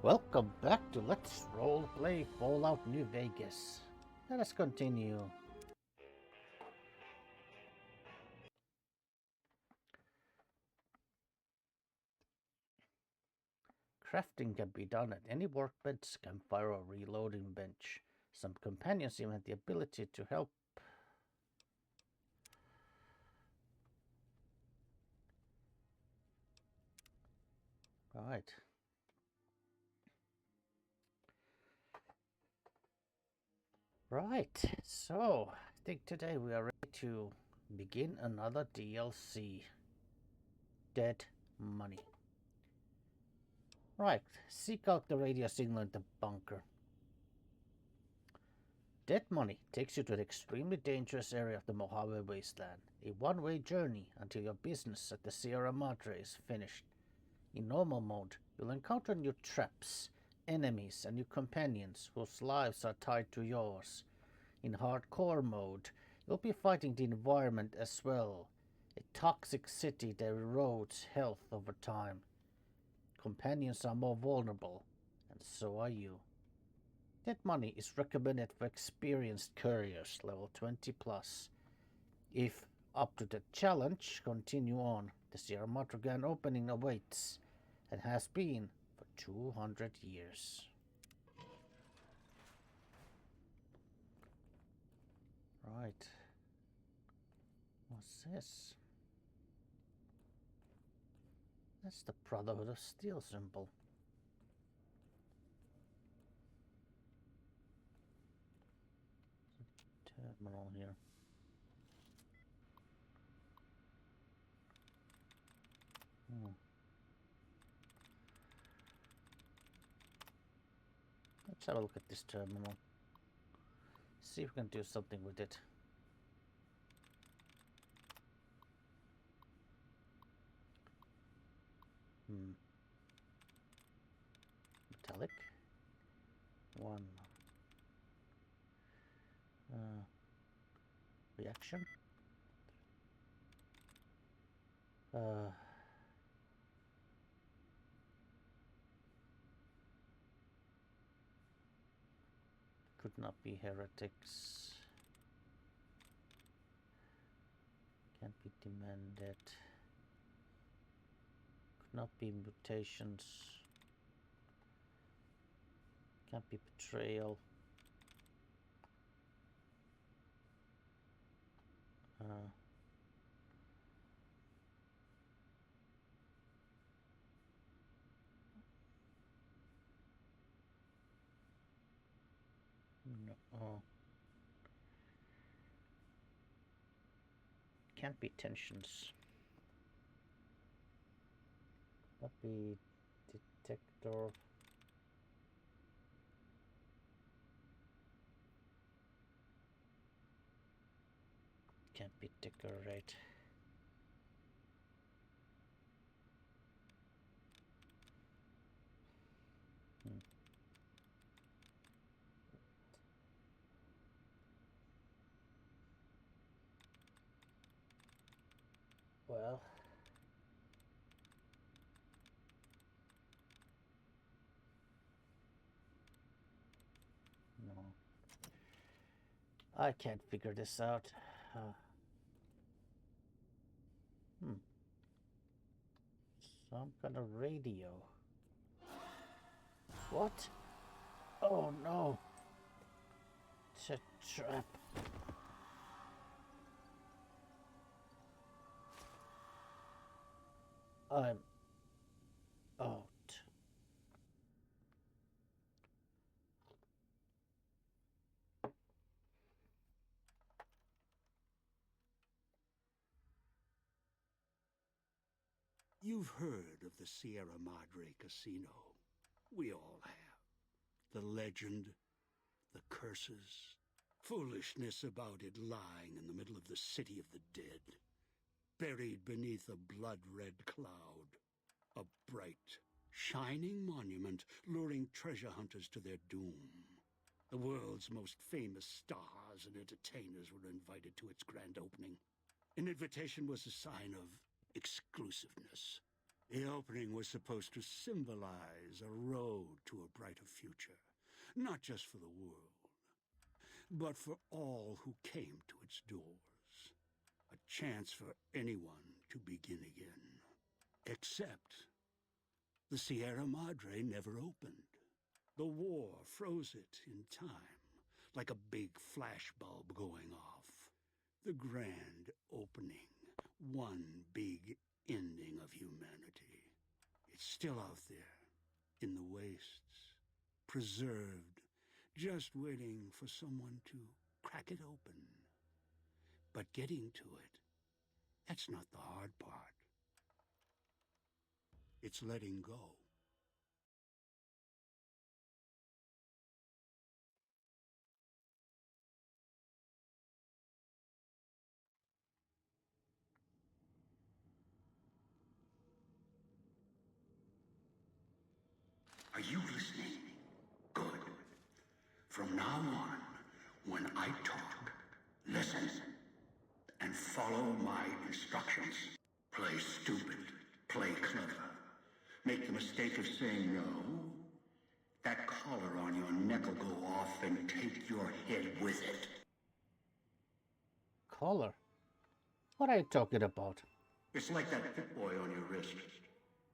Welcome back to Let's Roleplay Fallout New Vegas. Let us continue. Crafting can be done at any workbench, campfire, or reloading bench. Some companions even have the ability to help. Right. Right, so I think today we are ready to begin another DLC. Dead Money. Right, seek out the radio signal in the bunker. Dead Money takes you to an extremely dangerous area of the Mojave Wasteland, a one-way journey until your business at the Sierra Madre is finished. In normal mode, you'll encounter new traps, enemies, and new companions whose lives are tied to yours. In hardcore mode, you'll be fighting the environment as well, a toxic city that erodes health over time. Companions are more vulnerable, and so are you. Dead Money is recommended for experienced couriers, level 20 plus. If up to the challenge, continue on. The Sierra Madre grand opening awaits, and has been for 200 years. Right. What's this? That's the Brotherhood of Steel symbol. Terminal here. Let's have a look at this terminal. See if we can do something with it. Metallic. One. Reaction. Could not be heretics. Can't be demanded. Could not be mutations. Can't be betrayal. No. Can't be tensions. Can't be detector. Can't be decorate. Well, no. I can't figure this out. Some kind of radio. What? Oh no. It's a trap. I'm out. You've heard of the Sierra Madre Casino. We all have. The legend, the curses, foolishness about it lying in the middle of the city of the dead, buried beneath a blood-red cloud. A bright, shining monument luring treasure hunters to their doom. The world's most famous stars and entertainers were invited to its grand opening. An invitation was a sign of exclusiveness. The opening was supposed to symbolize a road to a brighter future, not just for the world, but for all who came to its doors. A chance for anyone to begin again. Except the Sierra Madre never opened. The war froze it in time, like a big flashbulb going off. The grand opening, one big ending of humanity. It's still out there, in the wastes, preserved, just waiting for someone to crack it open. But getting to it, that's not the hard part. It's letting go. Are you listening? Good. From now on, when I talk, listen and follow my instructions. Play stupid, play clever. Make the mistake of saying no. That collar on your neck will go off and take your head with it. Collar? What are you talking about? It's like that Pip Boy on your wrist,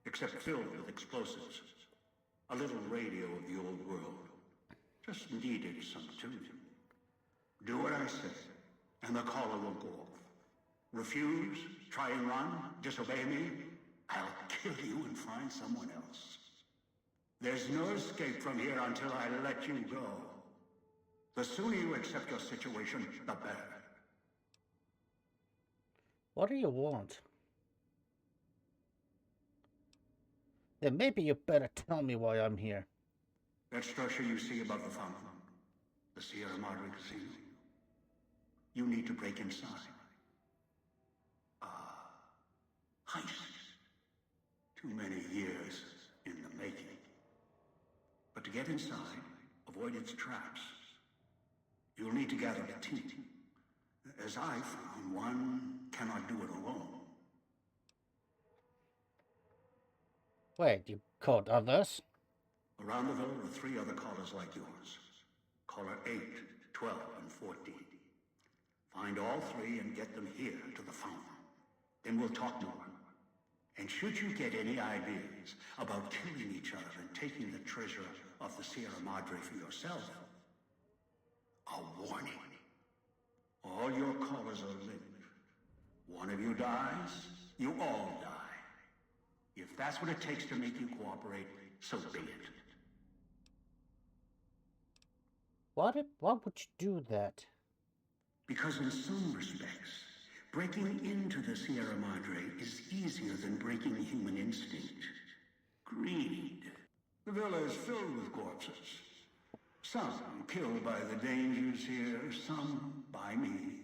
except filled with explosives. A little radio of the old world. Just needed some tuning. Do what I say, and the collar will go off. Refuse, try and run, disobey me, I'll kill you and find someone else. There's no escape from here until I let you go. The sooner you accept your situation, the better. What do you want? Then maybe you better tell me why I'm here. That structure you see above the fountain, the Sierra Madre Casino. You need to break inside. Heist. Too many years in the making. But to get inside, avoid its traps. You'll need to gather a team. As I found, one cannot do it alone. Wait, you caught others? Around the villa are 3 other callers like yours. Caller 8, 12, and 14. Find all 3 and get them here to the fountain. Then we'll talk more. And should you get any ideas about killing each other and taking the treasure of the Sierra Madre for yourself, a warning. All your callers are linked. One of you dies, you all die. If that's what it takes to make you cooperate, so be it. Why would you do that? Because in some respects, breaking into the Sierra Madre is easier than breaking human instinct. Greed. The villa is filled with corpses. Some killed by the dangers here, some by me.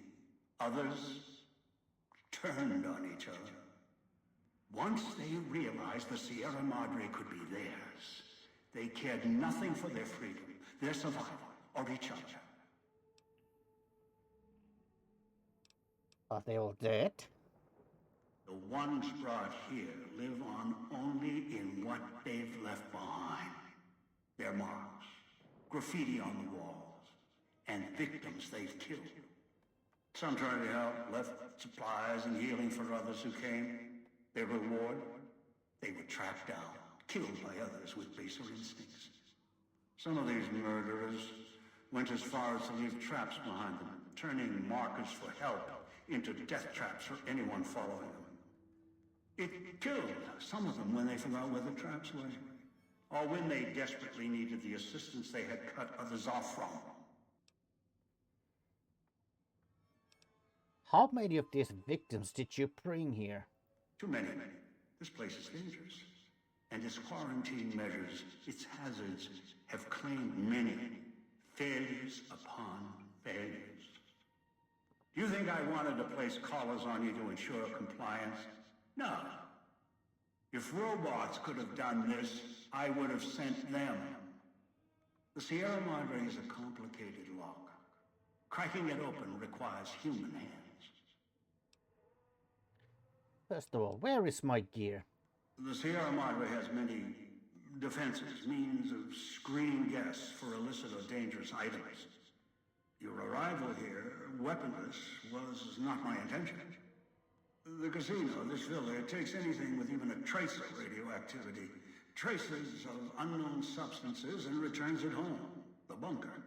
Others turned on each other. Once they realized the Sierra Madre could be theirs, they cared nothing for their freedom, their survival, or each other. Are they all dead? The ones brought here live on only in what they've left behind. Their marks, graffiti on the walls, and victims they've killed. Some tried to help, left supplies and healing for others who came. Their reward? They were tracked down, killed by others with baser instincts. Some of these murderers went as far as to leave traps behind them, turning markers for help into death traps for anyone following them. It killed some of them when they forgot where the traps were, or when they desperately needed the assistance they had cut others off from. How many of these victims did you bring here? Too many. This place is dangerous. And its quarantine measures, its hazards, have claimed many. Failures upon failures. Do you think I wanted to place collars on you to ensure compliance? No. If robots could have done this, I would have sent them. The Sierra Madre is a complicated lock. Cracking it open requires human hands. First of all, where is my gear? The Sierra Madre has many defenses, means of screening guests for illicit or dangerous items. Your arrival here, weaponless, was not my intention. The casino, this villa, it takes anything with even a trace of radioactivity, traces of unknown substances, and returns it home, the bunker.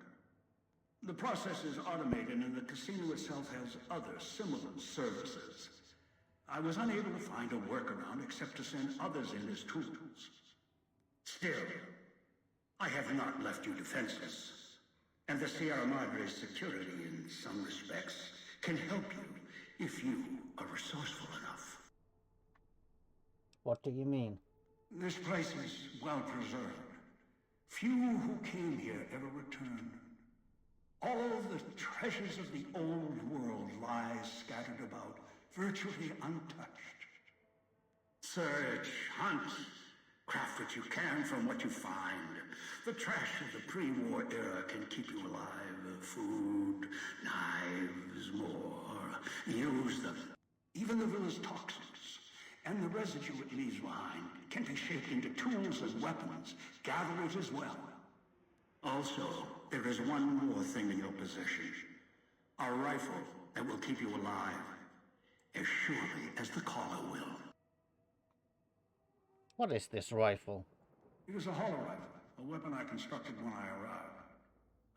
The process is automated, and the casino itself has other similar services. I was unable to find a workaround except to send others in as tools. Still, I have not left you defenseless. And the Sierra Madre's security, in some respects, can help you if you are resourceful enough. What do you mean? This place is well preserved. Few who came here ever returned. All the treasures of the old world lie scattered about, virtually untouched. Search, hunt, craft what you can from what you find. The trash of the pre-war era can keep you alive. Food, knives, more. Use them. Even the villa's toxins and the residue it leaves behind can be shaped into tools and weapons. Gather it as well. Also, there is one more thing in your possession. A rifle that will keep you alive. As surely as the caller will. What is this rifle? It is a holorifle, a weapon I constructed when I arrived.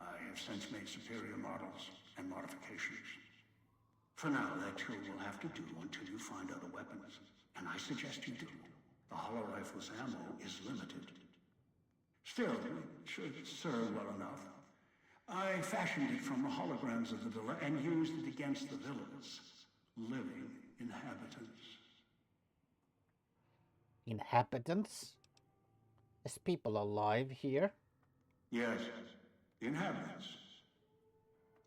I have since made superior models and modifications. For now, that too will have to do until you find other weapons. And I suggest you do. The holorifle's ammo is limited. Still, it should serve well enough. I fashioned it from the holograms of the villa and used it against the villa's living inhabitants. Inhabitants? Is people alive here? Yes, inhabitants.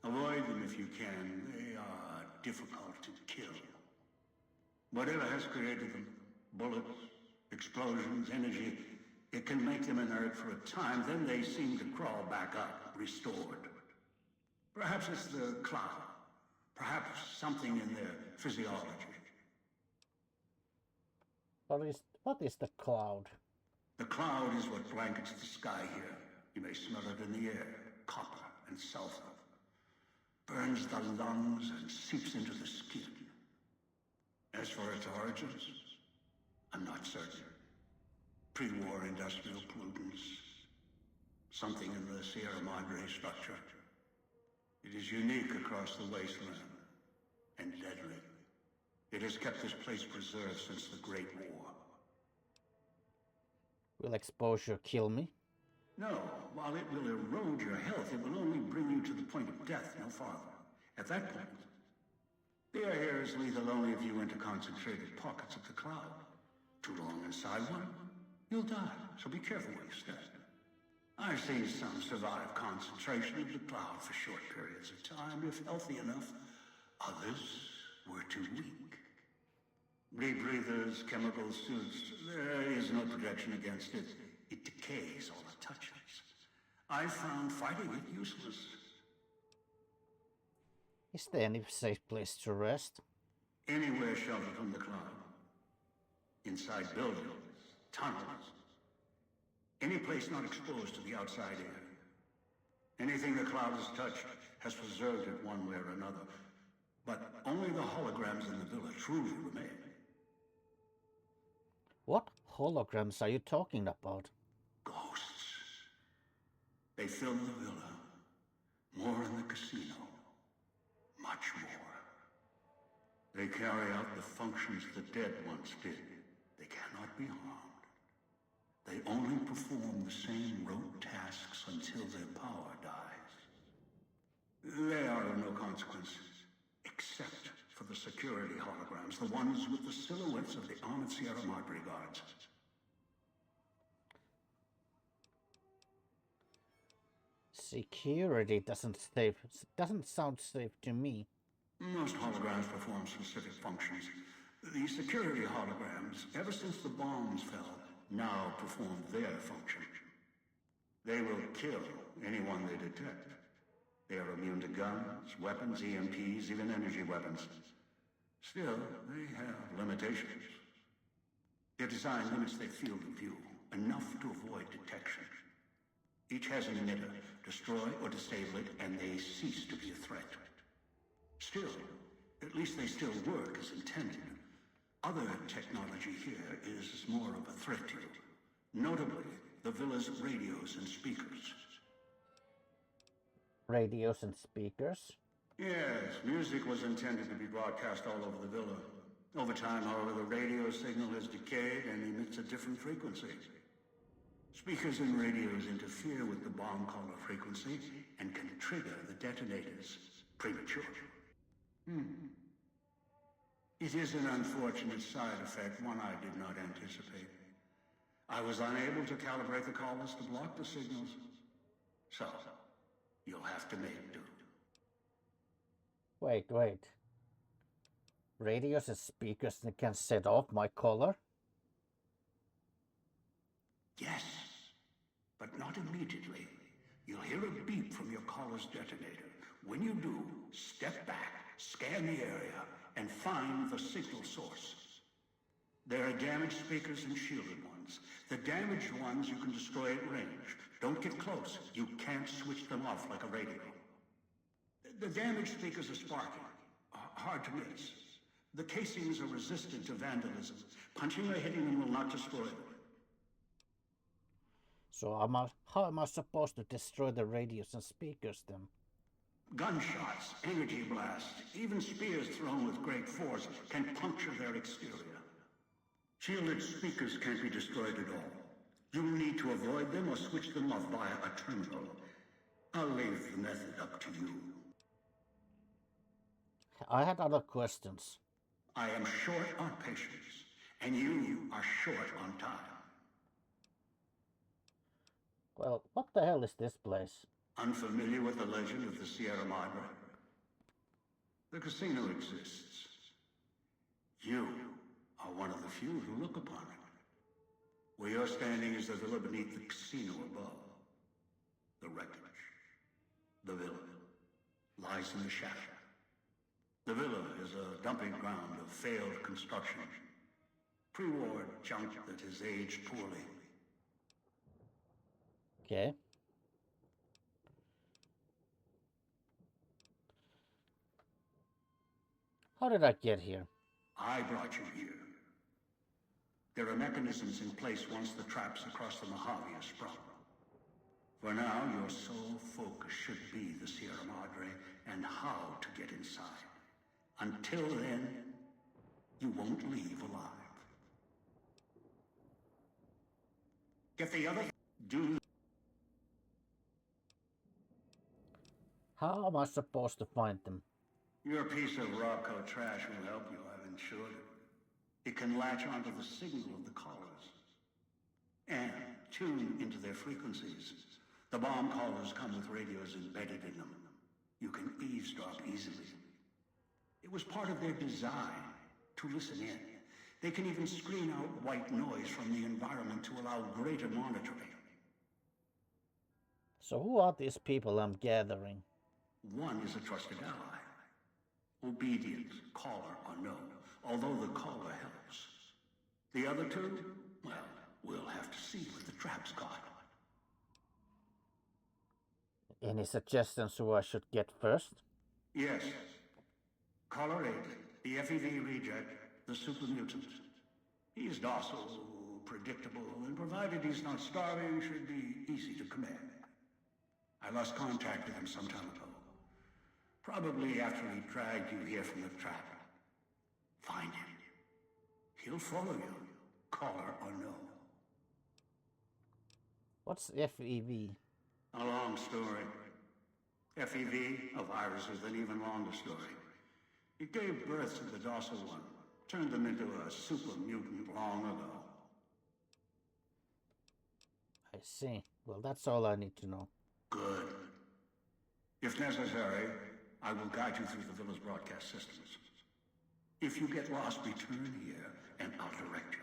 Avoid them if you can. They are difficult to kill. Whatever has created them, bullets, explosions, energy, it can make them inert for a time, then they seem to crawl back up, restored. Perhaps it's the cloud. Perhaps something in their physiology. What is the cloud? The cloud is what blankets the sky here. You may smell it in the air. Copper and sulfur. Burns the lungs and seeps into the skin. As for its origins, I'm not certain. Pre-war industrial pollutants. Something in the Sierra Madre structure. It is unique across the wasteland. And deadly. It has kept this place preserved since the Great War. Will exposure kill me? No, while it will erode your health, it will only bring you to the point of death, no farther. At that point, the air here is lethal only if you enter concentrated pockets of the cloud. Too long inside one, you'll die, so be careful where you step. I've seen some survive concentration of the cloud for short periods of time, if healthy enough. Others were too weak. Rebreathers, chemical suits, there is no protection against it. It decays all it touches. I found fighting it useless. Is there any safe place to rest? Anywhere sheltered from the cloud. Inside buildings, tunnels. Any place not exposed to the outside air. Anything the cloud has touched has preserved it one way or another. But only the holograms in the villa truly remain. What holograms are you talking about? Ghosts. They fill the villa. More in the casino. Much more. They carry out the functions the dead once did. They cannot be harmed. They only perform the same rote tasks until their power dies. They are of no consequence, except for the security holograms, the ones with the silhouettes of the armored Sierra Madre guards. Security doesn't sound safe to me. Most holograms perform specific functions. The security holograms, ever since the bombs fell, now perform their function. They will kill anyone they detect. They are immune to guns, weapons, EMPs, even energy weapons. Still, they have limitations. Their design limits their field of view, enough to avoid detection. Each has an emitter. Destroy or disable it, and they cease to be a threat. Still, at least they still work as intended. Other technology here is more of a threat to you. Notably, the villa's radios and speakers. Radios and speakers? Yes, music was intended to be broadcast all over the villa. Over time, however, the radio signal has decayed and emits a different frequency. Speakers and radios interfere with the bomb caller frequency and can trigger the detonators prematurely. It is an unfortunate side effect, one I did not anticipate. I was unable to calibrate the callers to block the signals. So, you'll have to make do. Wait. Radios and speakers that can set off my collar? Yes, but not immediately. You'll hear a beep from your collar's detonator. When you do, step back, scan the area, and find the signal source. There are damaged speakers and shielded ones. The damaged ones you can destroy at range. Don't get close. You can't switch them off like a radio. The damaged speakers are sparking. Hard to miss. The casings are resistant to vandalism. Punching or hitting them will not destroy them. So how am I supposed to destroy the radios and speakers then? Gunshots, energy blasts, even spears thrown with great force can puncture their exterior. Shielded speakers can't be destroyed at all. You'll need to avoid them or switch them off via a terminal. I'll leave the method up to you. I had other questions. I am short on patience, and you are short on time. Well, what the hell is this place? Unfamiliar with the legend of the Sierra Madre? The casino exists. You are one of the few who look upon it. Where you're standing is the villa beneath the casino above. The wreckage. The villa lies in the shadow. The villa is a dumping ground of failed construction. Pre-war junk that has aged poorly. Okay. How did I get here? I brought you here. There are mechanisms in place once the traps across the Mojave are sprung. For now, your sole focus should be the Sierra Madre and how to get inside. Until then, you won't leave alive. Get the other... Do... How am I supposed to find them? Your piece of Rocco trash will help you, I've insured it. It can latch onto the signal of the callers and tune into their frequencies. The bomb callers come with radios embedded in them. You can eavesdrop easily. It was part of their design to listen in. They can even screen out white noise from the environment to allow greater monitoring. So who are these people I'm gathering? One is a trusted ally. Obedient, caller unknown, although the caller helps. The other two, well, we'll have to see what the traps got. Any suggestions who I should get first? Yes. Caller 8, the FNV reject, the super mutant. He's docile, predictable, and provided he's not starving, should be easy to command. I lost contact with him some time ago. Probably after he dragged you here from the trap. Find him. He'll follow you, caller unknown. What's FEV? A long story. FEV, a virus, is an even longer story. It gave birth to the docile one, turned them into a super mutant long ago. I see. Well, that's all I need to know. Good. If necessary, I will guide you through the villa's broadcast systems. If you get lost, return here, and I'll direct you.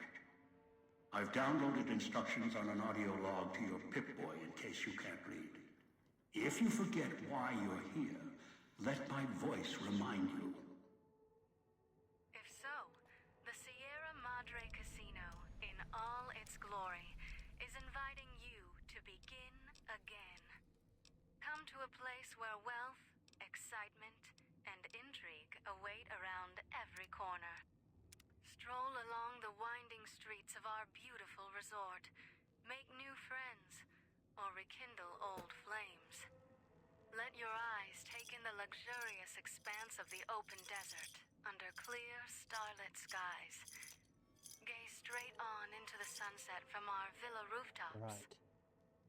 I've downloaded instructions on an audio log to your Pip-Boy in case you can't read. If you forget why you're here, let my voice remind you. If so, the Sierra Madre Casino is inviting you to begin again. Come to a place where wealth, excitement, and intrigue await around every corner. Stroll along the winding streets of our beautiful resort, make new friends, or rekindle old flames. Let your eyes take in the luxurious expanse of the open desert under clear, starlit skies. Gaze straight on into the sunset from our villa rooftops. Right.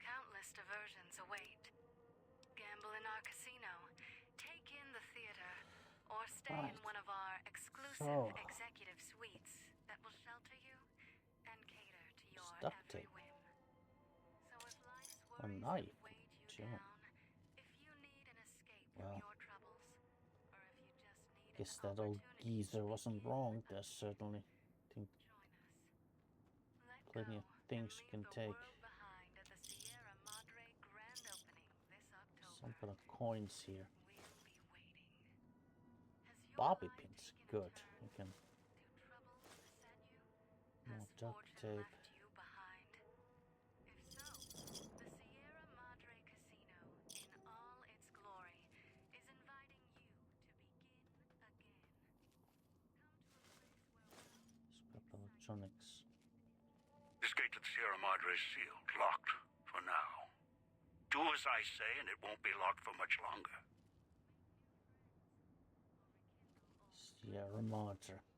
Countless diversions await. Gamble in our casino, take in the theater, or stay in one of our exclusive executive suites that will shelter you and cater to your every whim. So if life's worries have weighed you down, if you need an escape from your troubles, or if you just need guess that old geezer wasn't wrong. There's certainly plenty of things you can take. behind at the Sierra Madre grand opening this October. Some kind of coins here. We'll be waiting. Has your Bobby life pins, taken a good. turn? You can Do troubles beset you? more Has duct fortune tape. left you behind? If so, the Sierra Madre Casino, in all its glory, is inviting you to begin again. Come to a place where wealth, Scrap electronics. This gate to the Sierra Madre is sealed, locked, for now. Do as I say, and it won't be locked for much longer. Sierra Madre. Let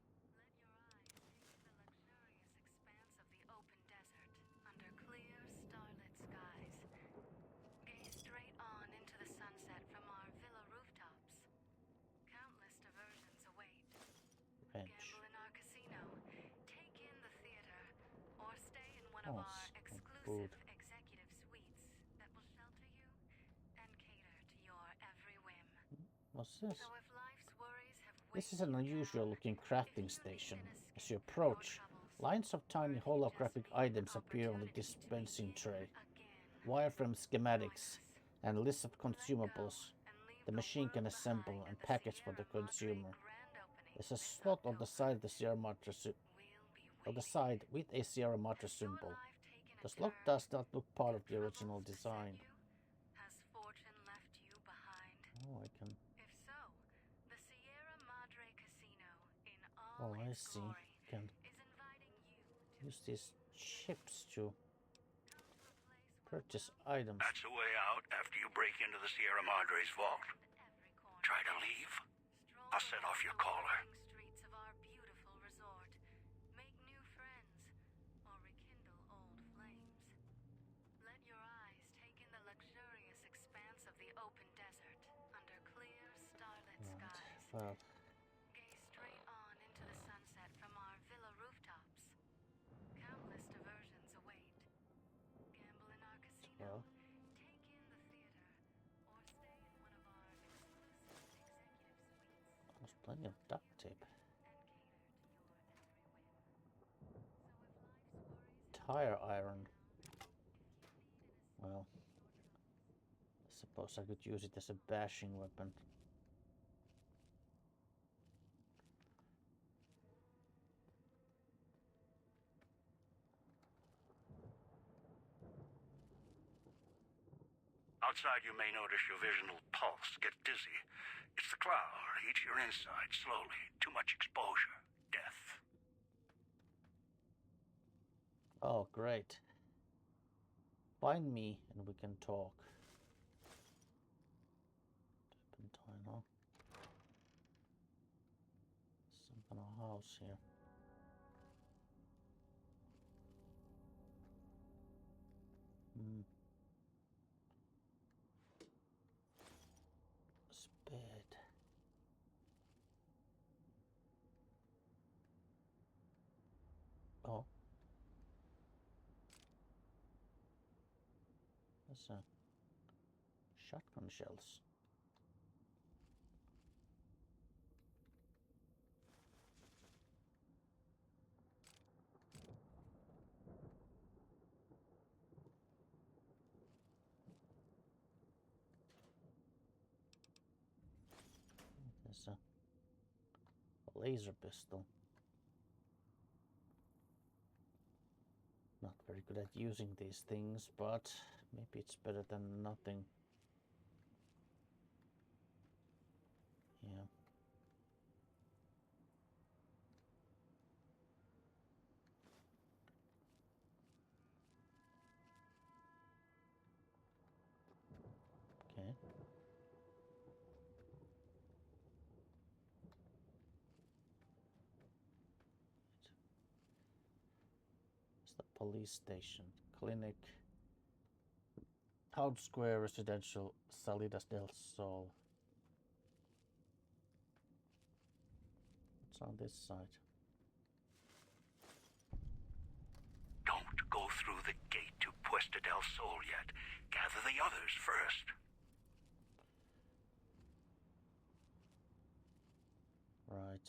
your eyes take in the luxurious expanse of the open desert under clear, starlit skies. Gaze straight on into the sunset from our villa rooftops. Countless diversions await. Bench. Gamble in our casino, take in the theater, or stay in one of our exclusive executive suites that will shelter you and cater to your every whim. What's this? So if life's worries have This is an unusual looking crafting station. As you approach, lines of tiny holographic items appear on the dispensing tray. Wireframe schematics and lists of consumables the machine can assemble and package for the consumer. There's a slot on the side of the Sierra Madre with a Sierra Madre symbol. The slot does not look part of the original design. Has fortune left you behind? Oh, I can. If so, the Sierra Madre Casino, in all Oh, I its see. glory, Can is inviting you to use these chips to come to a place where purchase items. That's the way out after you break into the Sierra Madre's vault. every corner. Try to leave. Stroll I'll set off your along the caller. winding streets of our beautiful resort. Make new friends, or rekindle old flames. Let your eyes take in the luxurious expanse of the open desert under clear, starlit skies. Well, Gaze straight on into the sunset from our villa rooftops. Countless diversions await. Gamble in our casino. well, Take in the theater, or stay in one of our exclusive executive suites there's plenty of duct tape. and cater to your every whim. So if life's worries Tire iron. Well, I suppose I could use it as a bashing weapon. Outside, you may notice your vision will pulse, get dizzy. It's the cloud. Eats your inside slowly. Too much exposure. Death. Oh, great. Find me and we can talk. Turpentine, huh? Some kind of house here. Spade. Oh. That's a shotgun shells. There's a laser pistol. Not Not very good at using these things, but maybe it's better than nothing. Yeah. Okay. It's the police station, clinic, Town Square Residential, Salidas del Sol. What's on this side? Don't go through the gate to Puesta del Sol yet. Gather the others first. Right.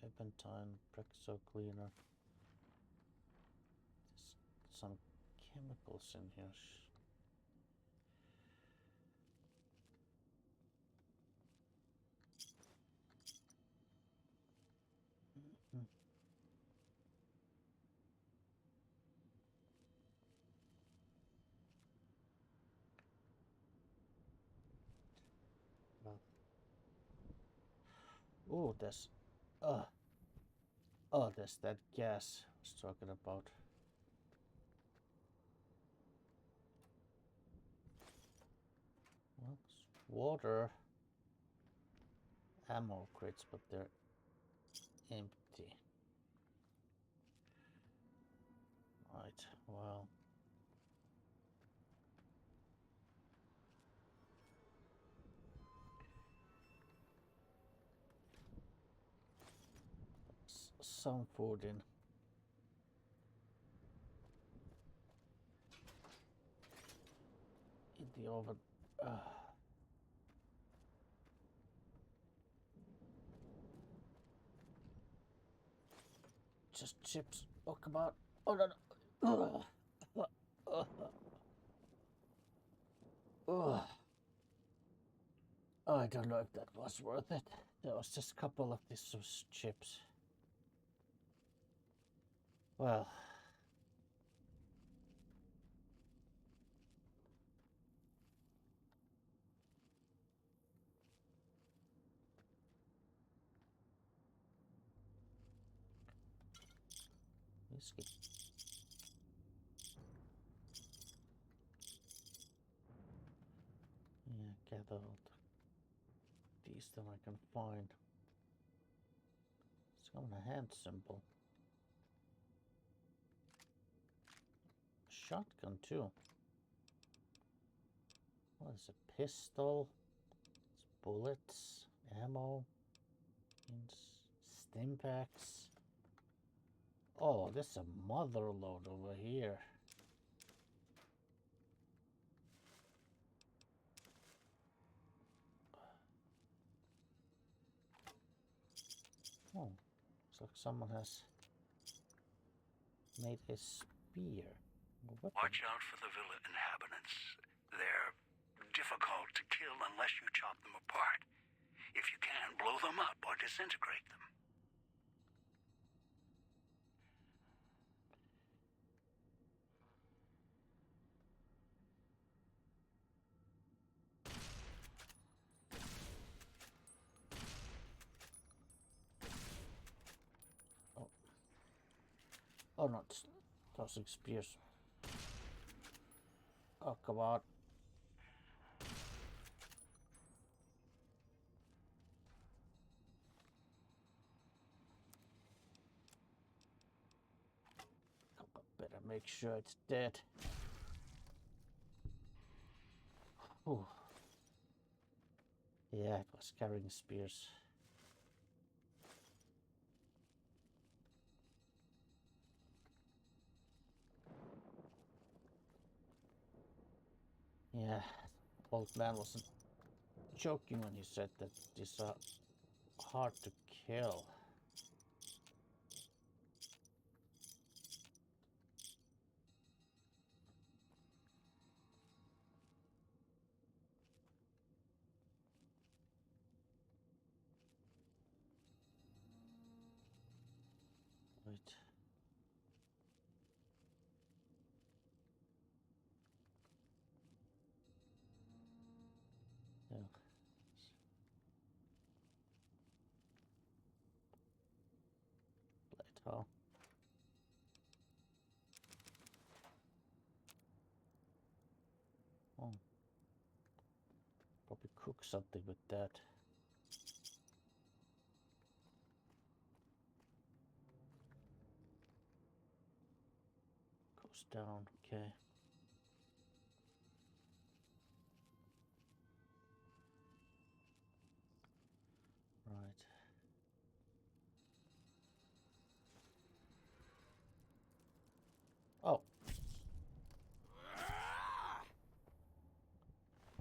Turpentine, Brexo cleaner. There's some chemicals in here. Oh, there's there's that gas I was talking about. Well, it's water ammo crates, but they're empty. Right, well. Some food in the oven. Just chips. Oh, come on. Oh, no, no. I don't know if that was worth it. There was just a couple of these chips. Well. Whiskey. Yeah, gather all these that I can find. It's got a hand symbol. Shotgun too. What is a pistol? It's bullets, ammo, stim packs. Oh, there's a mother load over here. Oh, looks like someone has made a spear. Watch out for the villa inhabitants. They're difficult to kill unless you chop them apart. If you can, blow them up or disintegrate them. Oh, no, it's tossing spears. Oh, come on. Better make sure it's dead. Ooh. Yeah, it was carrying spears. Yeah, old man wasn't joking when he said that these are hard to kill. Right. Yeah. Later. Oh. Probably cook something with that. Goes down, okay. Right. Oh.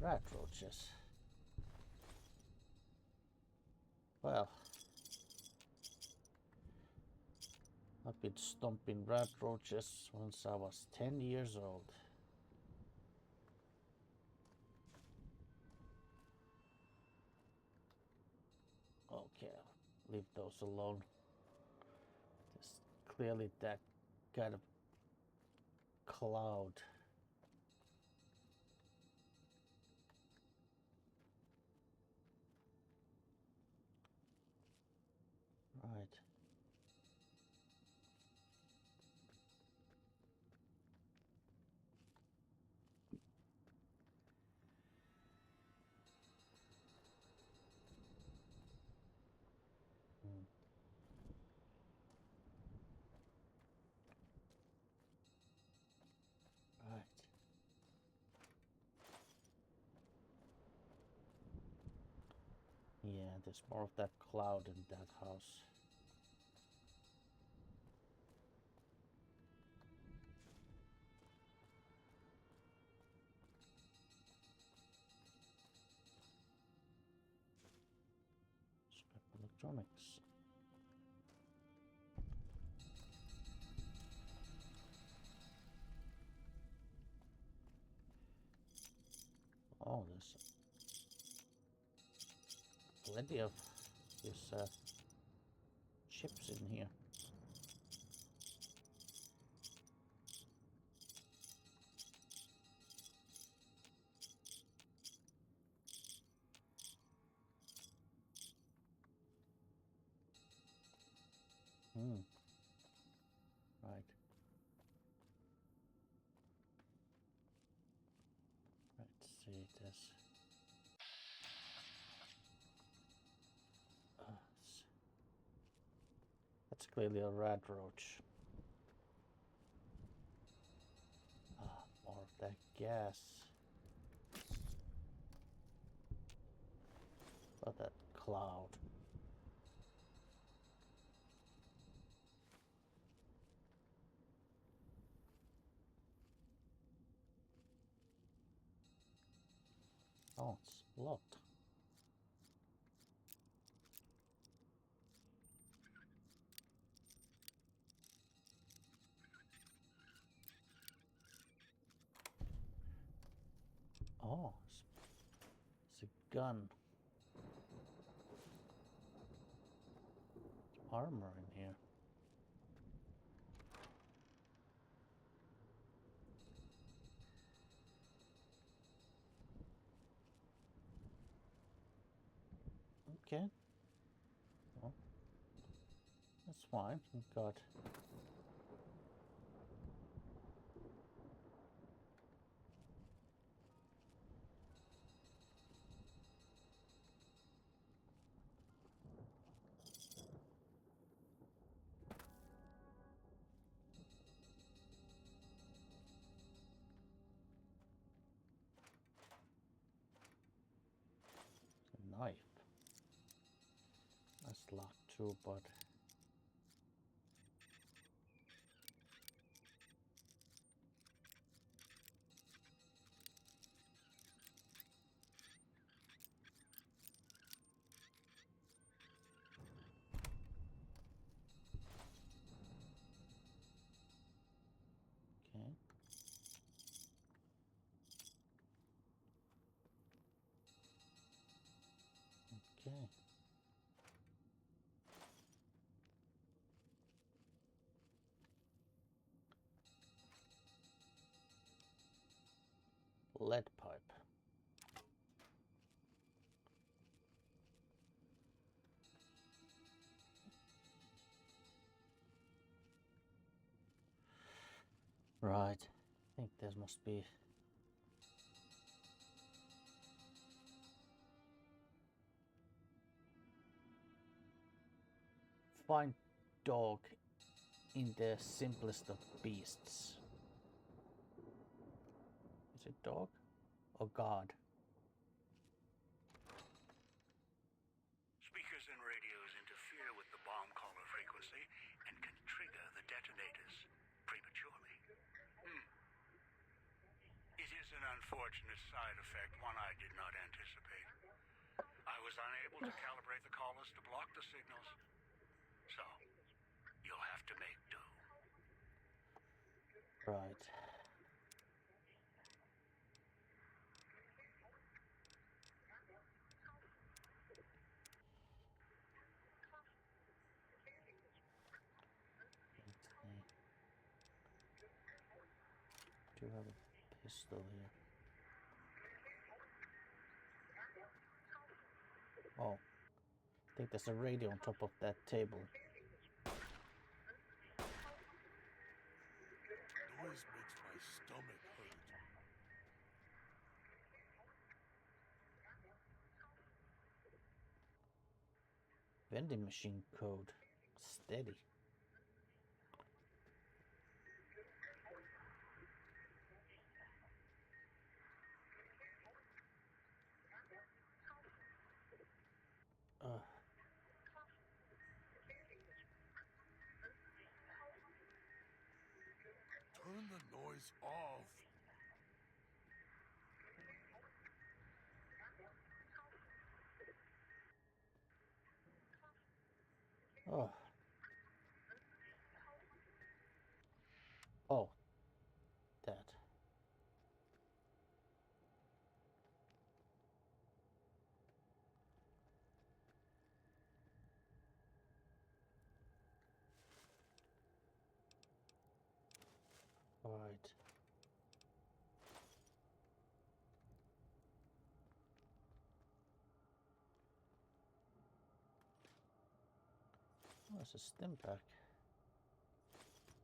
Rat roaches. Well, I've been stomping rat roaches since I was 10 years old. Okay, leave those alone. There's clearly that kind of cloud. Right. Mm. Right. Yeah, there's more of that cloud in that house. Scrap electronics. Oh, there's plenty of these chips in here. Hmm. Right. Let's see this. That's clearly a rat roach. More of that gas. But that cloud. Oh, it's locked. Oh, it's a gun. Armor in here. Okay. Well, that's fine. We've got a knife. That's locked too, but okay. Okay. Lead pipe. Right. I think there must be. Find dog in the simplest of beasts. Is it dog or god? Speakers and radios interfere with the bomb caller frequency and can trigger the detonators prematurely. It is an unfortunate side effect, one I did not anticipate. I was unable to calibrate the callers to block the signals, so you'll have to make do. Right. Do have a pistol here. Oh, I think there's a radio on top of that table. Noise makes my stomach hurt. Vending machine code. Steady. Turn the noise off. Oh. Oh. That. Right. Oh, there's a stim pack.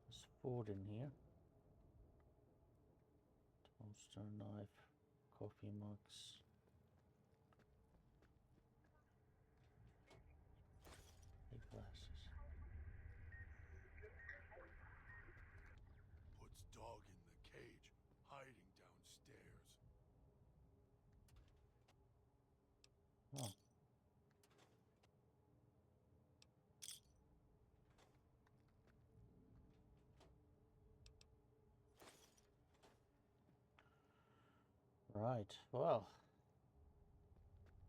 There's food in here. Toaster, knife, coffee mugs. Big glasses. Puts dog in the cage, hiding downstairs. Oh. Right, well.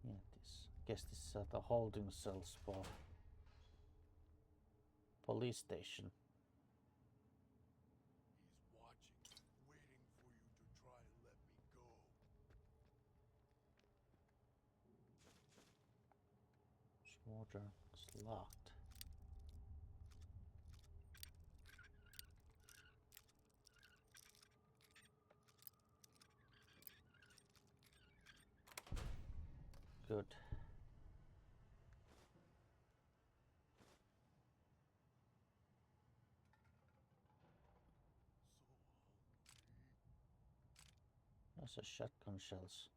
Yeah, guess this is the holding cells for police station. He's watching, waiting for you to try and let me go. This water is locked. Good. That's a shotgun shells.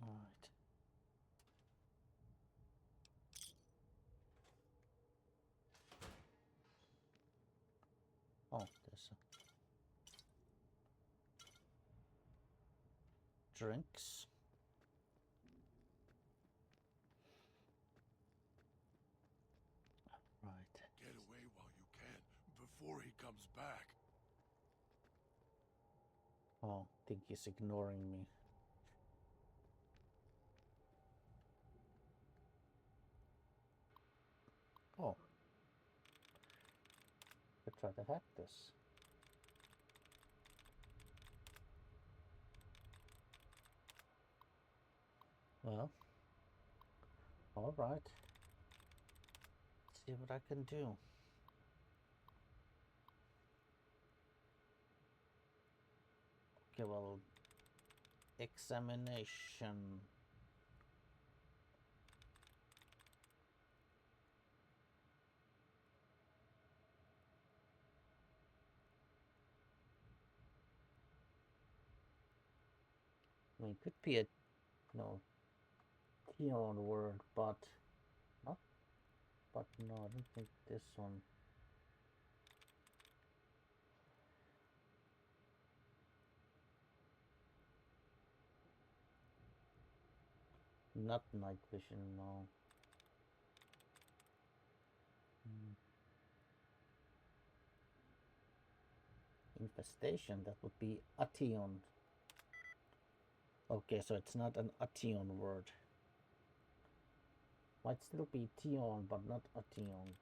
All right. Oh, there's a drinks. Right. Get away while you can, before he comes back. Oh, I think he's ignoring me. Oh. I try to hack this. Well. Alright. See what I can do. Okay, well, examination. I mean, it could be a Tion word, but not. But no, I don't think this one. Not night vision, no. Infestation, that would be Ation. Okay, so it's not an Ation word. Might still be Tion, but not Ation.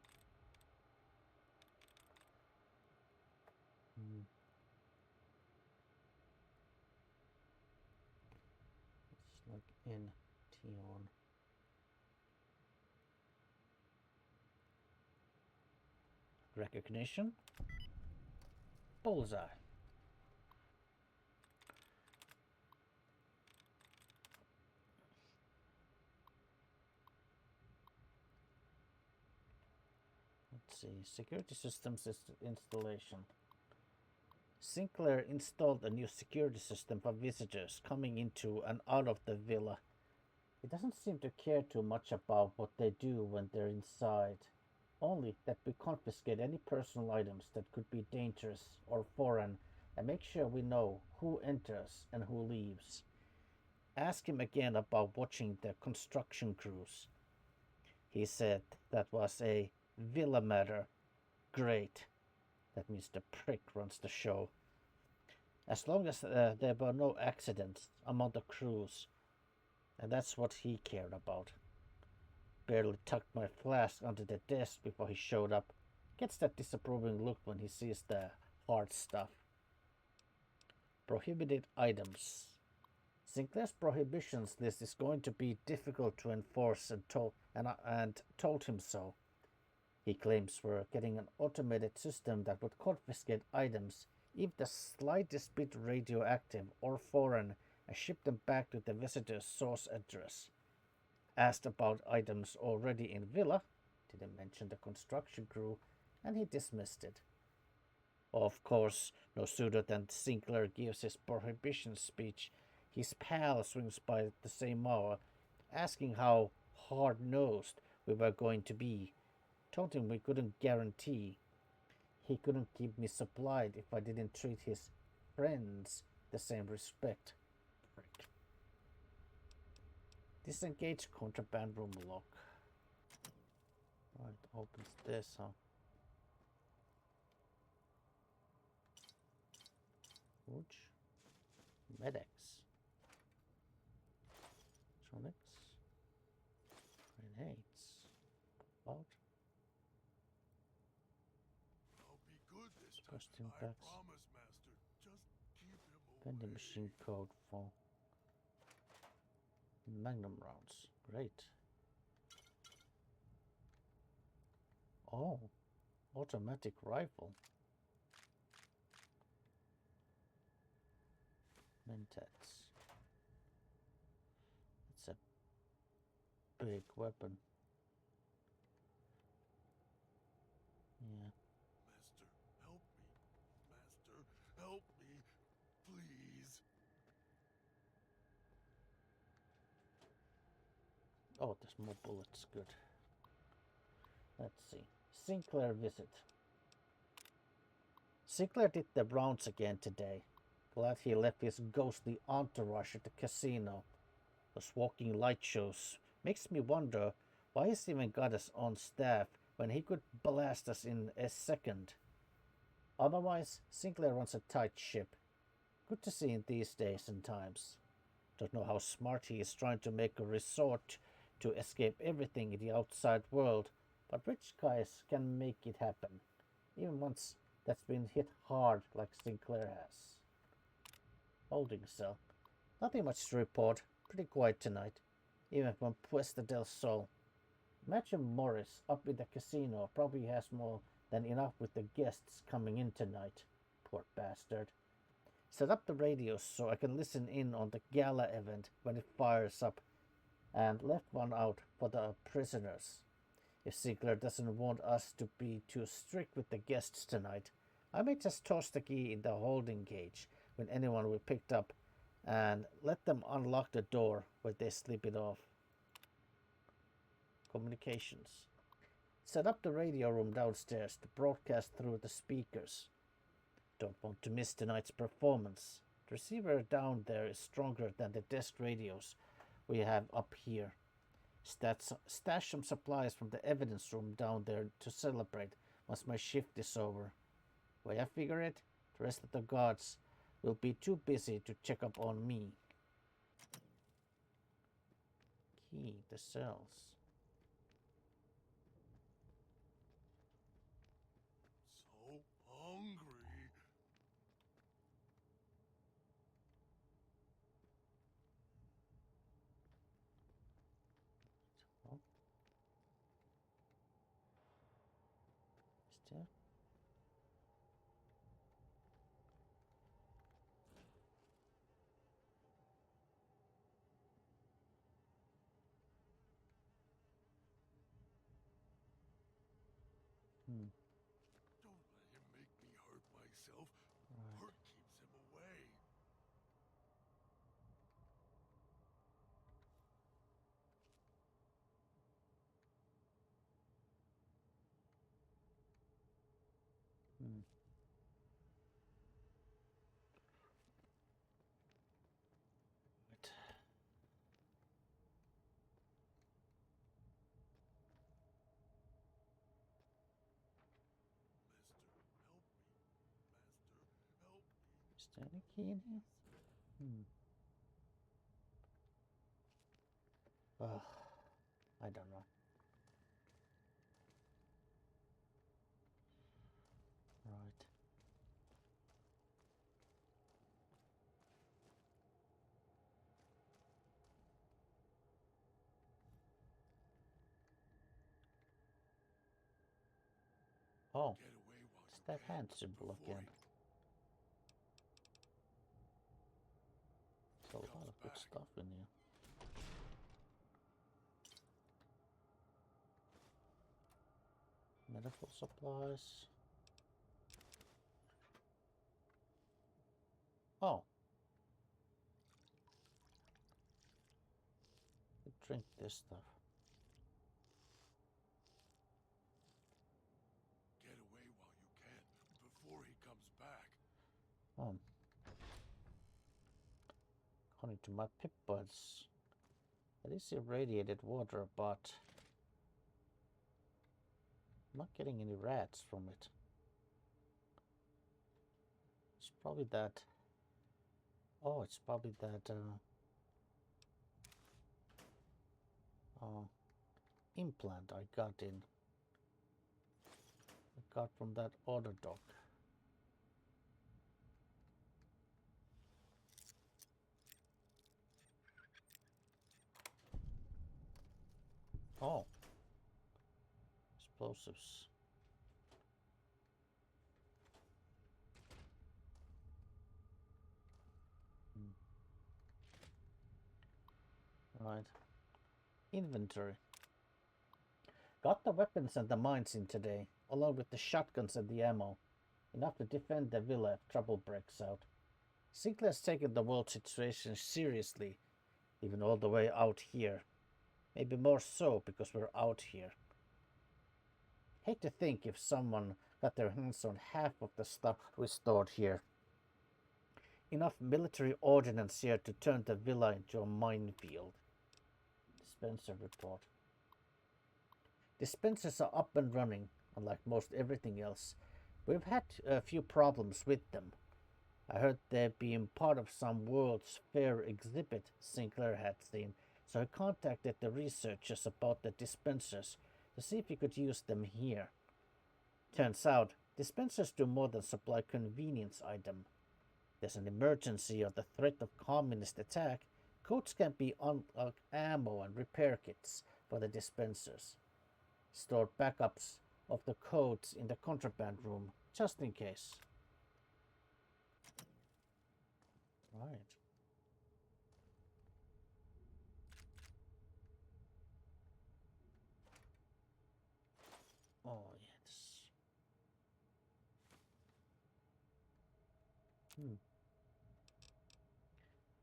It's like in Tion. Recognition. Bullseye. Let's see. Security systems installation. Sinclair installed a new security system for visitors coming into and out of the villa. He doesn't seem to care too much about what they do when they're inside. Only that we confiscate any personal items that could be dangerous or foreign and make sure we know who enters and who leaves. Ask him again about watching the construction crews. He said that was a villa matter. Great. That means the prick runs the show. As long as there were no accidents among the crews, and that's what he cared about. Barely tucked my flask under the desk before he showed up. Gets that disapproving look when he sees the hard stuff. Prohibited items. Sinclair's prohibitions list is going to be difficult to enforce and told him so. He claims we're getting an automated system that would confiscate items if the slightest bit radioactive or foreign and ship them back to the visitor's source address. Asked about items already in villa, didn't mention the construction crew, and he dismissed it. Of course, no sooner than Sinclair gives his prohibition speech, his pal swings by at the same hour, asking how hard-nosed we were going to be. Told him we couldn't guarantee. He couldn't keep me supplied if I didn't treat his friends the same respect. Frick. Disengage contraband room lock. Right, opens this, huh? Which? Medics. Electronics. Grenades. About. I'll be good this time. Costume I packs. promise, Master. Just keep him away. Vending machine code for Magnum rounds. Great. Oh, automatic rifle. Mentats. It's a big weapon. Yeah. Master, help me. Master, help me. Please. Oh, there's more bullets. Good. Let's see. Sinclair visit. Sinclair did the rounds again today. Glad he left his ghostly entourage at the casino. Those walking light shows makes me wonder why he's even got us on staff when he could blast us in a second. Otherwise, Sinclair runs a tight ship. Good to see in these days and times. Don't know how smart he is trying to make a resort to escape everything in the outside world, but rich guys can make it happen, even once that's been hit hard like Sinclair has. Holding cell. Nothing much to report. Pretty quiet tonight, even from Puesta del Sol. Imagine Morris up in the casino probably has more than enough with the guests coming in tonight. Poor bastard. Set up the radios so I can listen in on the gala event when it fires up, and left one out for the prisoners. If Sinclair doesn't want us to be too strict with the guests tonight, I may just toss the key in the holding cage when anyone will pick it up and let them unlock the door when they slip it off. Communications. Set up the radio room downstairs to broadcast through the speakers. Don't want to miss tonight's performance. The receiver down there is stronger than the desk radios we have up here. Stash some supplies from the evidence room down there to celebrate once my shift is over. Way I figure it, the rest of the guards will be too busy to check up on me. Key the cells. So hungry. Oh. Is there? Don't let him make me hurt myself. Right. Hurt keeps him away. Right. Master, help me. Master, help me. Is there any key in here? I don't know. Right. Oh, Get away while it's you that can hand symbol before again. There's a lot comes of good back. stuff in here. Medical supplies. Oh. Drink this stuff. Get away while you can before he comes back. According to my pip buds, that is irradiated water, but I'm not getting any rats from it. It's probably that. Oh, it's probably that implant I got from that other dog. Oh, explosives. Right. Inventory. Got the weapons and the mines in today, along with the shotguns and the ammo. Enough to defend the villa if trouble breaks out. Sinclair's taken the world situation seriously, even all the way out here. Maybe more so because we're out here. Hate to think if someone got their hands on half of the stuff we stored here. Enough military ordnance here to turn the villa into a minefield. Dispenser report. Dispensers are up and running, unlike most everything else. We've had a few problems with them. I heard they're being part of some World's Fair exhibit Sinclair had seen, so I contacted the researchers about the dispensers to see if we could use them here. Turns out, dispensers do more than supply convenience item. There's an emergency or the threat of communist attack, codes can be unlock ammo and repair kits for the dispensers. Store backups of the codes in the contraband room, just in case. Right. Oh, yes.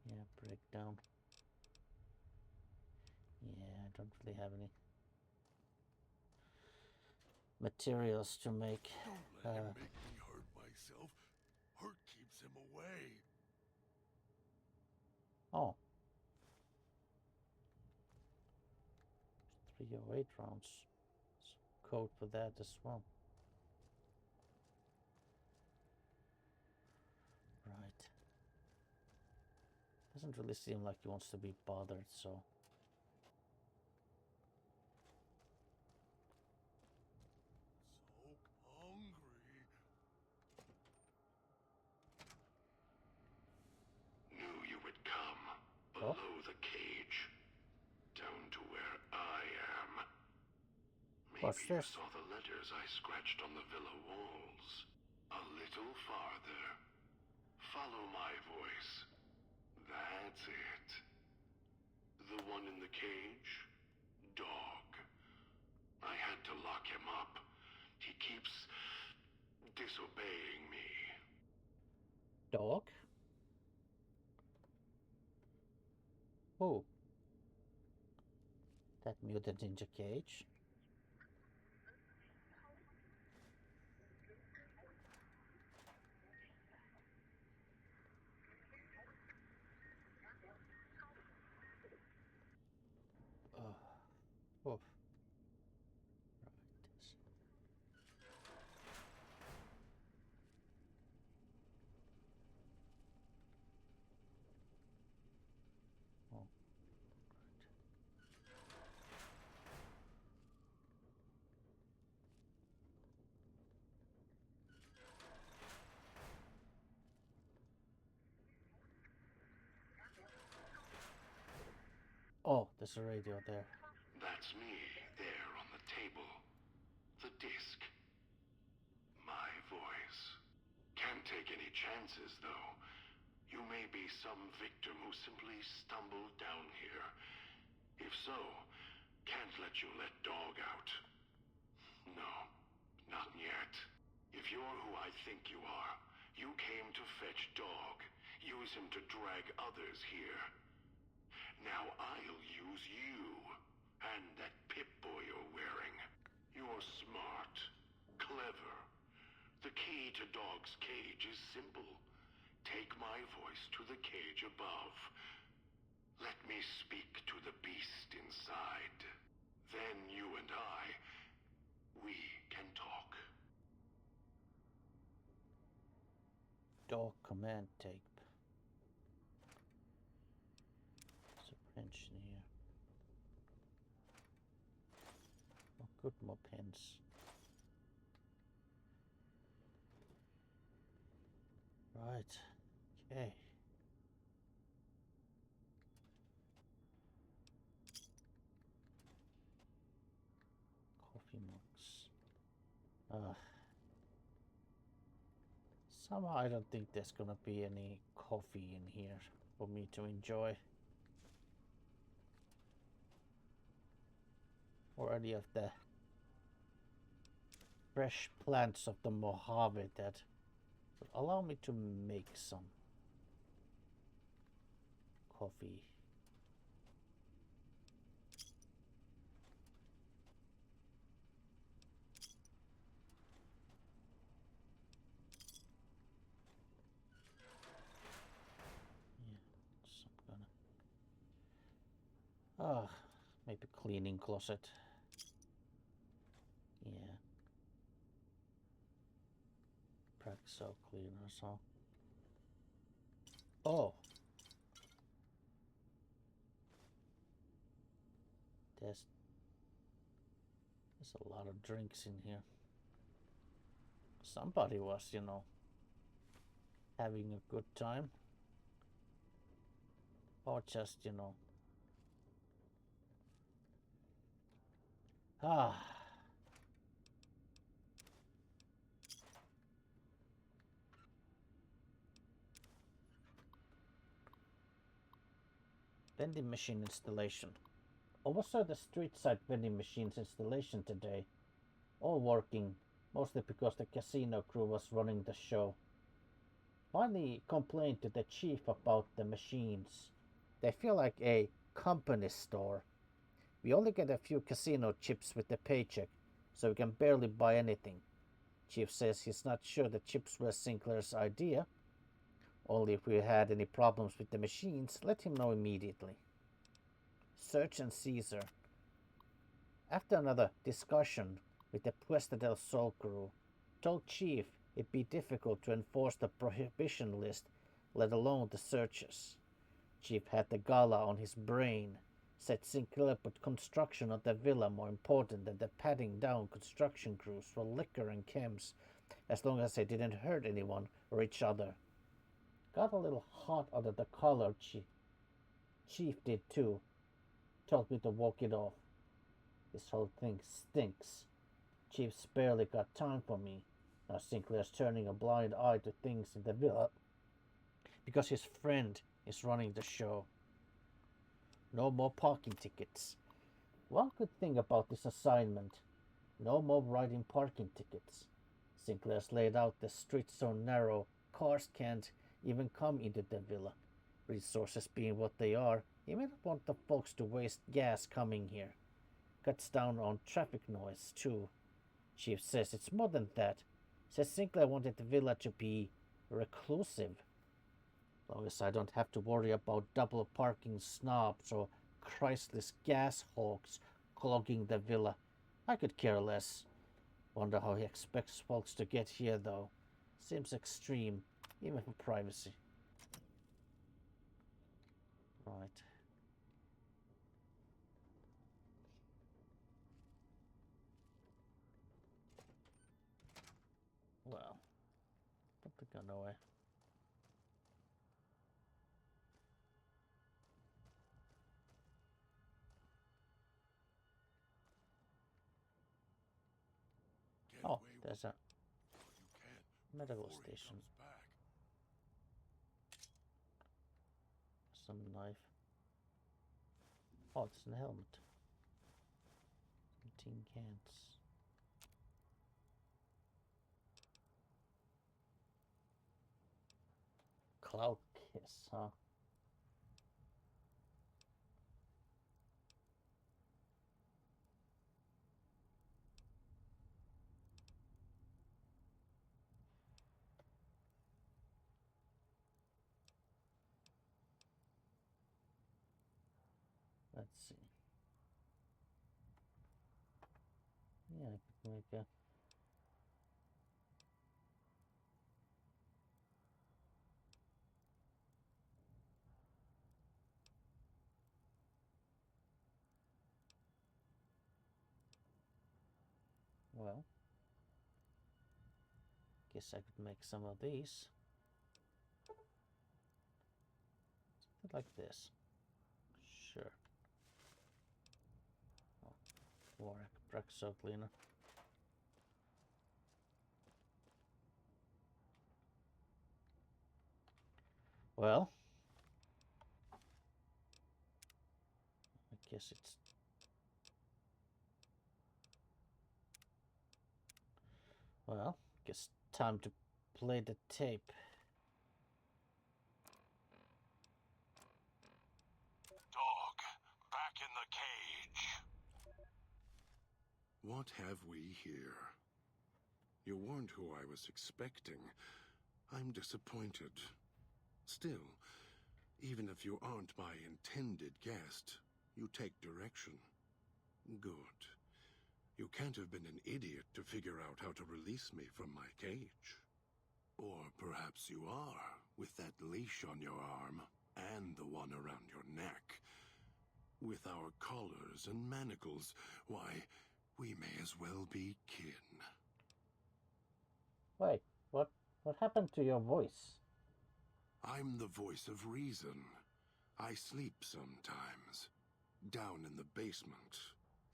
Yeah, breakdown. Yeah, I don't really have any materials to make. Don't let him make me hurt myself. Hurt keeps him away. Oh. 308 rounds. So code for that as well. Right. Doesn't really seem like he wants to be bothered, so. So hungry. Knew you would come. Oh. Below the cage. Down to where I am. What's Maybe you this? saw the letters I scratched on the villa walls. A little farther. Follow my voice. That's it. The one in the cage? Dog. I had to lock him up. He keeps disobeying me. Dog? Oh. That mutant ninja cage. Oh. Oof. Right. Oh. Oh, there's a radio there. That's me, there on the table. The disc. My voice. Can't take any chances, though. You may be some victim who simply stumbled down here. If so, can't let you let Dog out. No, not yet. If you're who I think you are, you came to fetch Dog. Use him to drag others here. Now I'll use you. And that Pip-Boy you're wearing. You're smart. Clever. The key to Dog's cage is simple. Take my voice to the cage above. Let me speak to the beast inside. Then you and I, we can talk. Dog command tape. There's a wrench in here. Oh, good more pins. Right. Okay. Coffee mugs. Somehow I don't think there's gonna be any coffee in here for me to enjoy. Or any of the fresh plants of the Mojave that would allow me to make some coffee. Yeah, some kind of maybe cleaning closet. Yeah. Praxo cleaner, so. Oh. There's a lot of drinks in here. Somebody was, you know, having a good time. Or just, you know. Ah. Vending machine installation. Oversaw the street side vending machines installation today. All working, mostly because the casino crew was running the show. Finally complained to the chief about the machines. They feel like a company store. We only get a few casino chips with the paycheck, so we can barely buy anything. Chief says he's not sure the chips were Sinclair's idea. Only if we had any problems with the machines, let him know immediately. Search and seizure. After another discussion with the Puesta del Sol crew, told Chief it'd be difficult to enforce the prohibition list, let alone the searches. Chief had the gala on his brain, said Sinclair put construction of the villa more important than the patting down construction crews for liquor and chems, as long as they didn't hurt anyone or each other. Got a little hot under the collar, Chief did too. Told me to walk it off. This whole thing stinks. Chief's barely got time for me. Now Sinclair's turning a blind eye to things in the villa because his friend is running the show. No more parking tickets. One good thing about this assignment, no more writing parking tickets. Sinclair's laid out the street so narrow, cars can't even come into the villa. Resources being what they are, he may not want the folks to waste gas coming here. Cuts down on traffic noise, too. Chief says it's more than that. Says Sinclair wanted the villa to be reclusive. Long as I don't have to worry about double parking snobs or Christless gas hogs clogging the villa, I could care less. Wonder how he expects folks to get here, though. Seems extreme, even for privacy. Right. Well, put the gun away. Get Oh, away there's a with what you can medical before he station. comes back. Some knife. Oh, it's a helmet. Some tin cans. Cloud kiss, huh? Let's see. Yeah, I could make a... Well, guess I could make some of these. Something like this. Sure. Oh, Warwick Brexo cleaner. Well, I guess it's... Well, guess time to play the tape. Dog, back in the cage. What have we here? You weren't who I was expecting. I'm disappointed. Still, even if you aren't my intended guest, you take direction. Good. You can't have been an idiot to figure out how to release me from my cage. Or perhaps you are, with that leash on your arm, and the one around your neck. With our collars and manacles, why, we may as well be kin. Wait, what happened to your voice? I'm the voice of reason. I sleep sometimes. Down in the basement,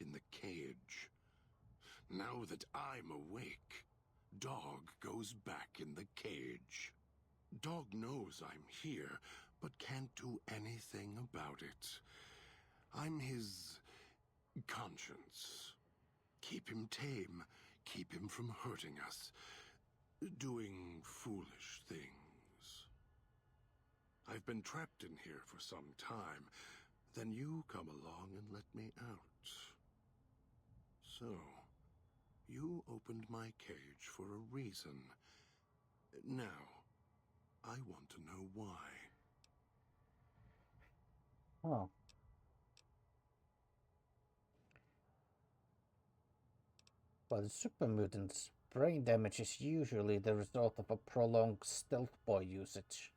in the cage. Now that I'm awake, Dog goes back in the cage. Dog knows I'm here, but can't do anything about it. I'm his conscience. Keep him tame, keep him from hurting us, doing foolish things. I've been trapped in here for some time. Then you come along and let me out. So, you opened my cage for a reason. Now, I want to know why. Oh. Well, the super mutants' brain damage is usually the result of a prolonged stealth boy usage.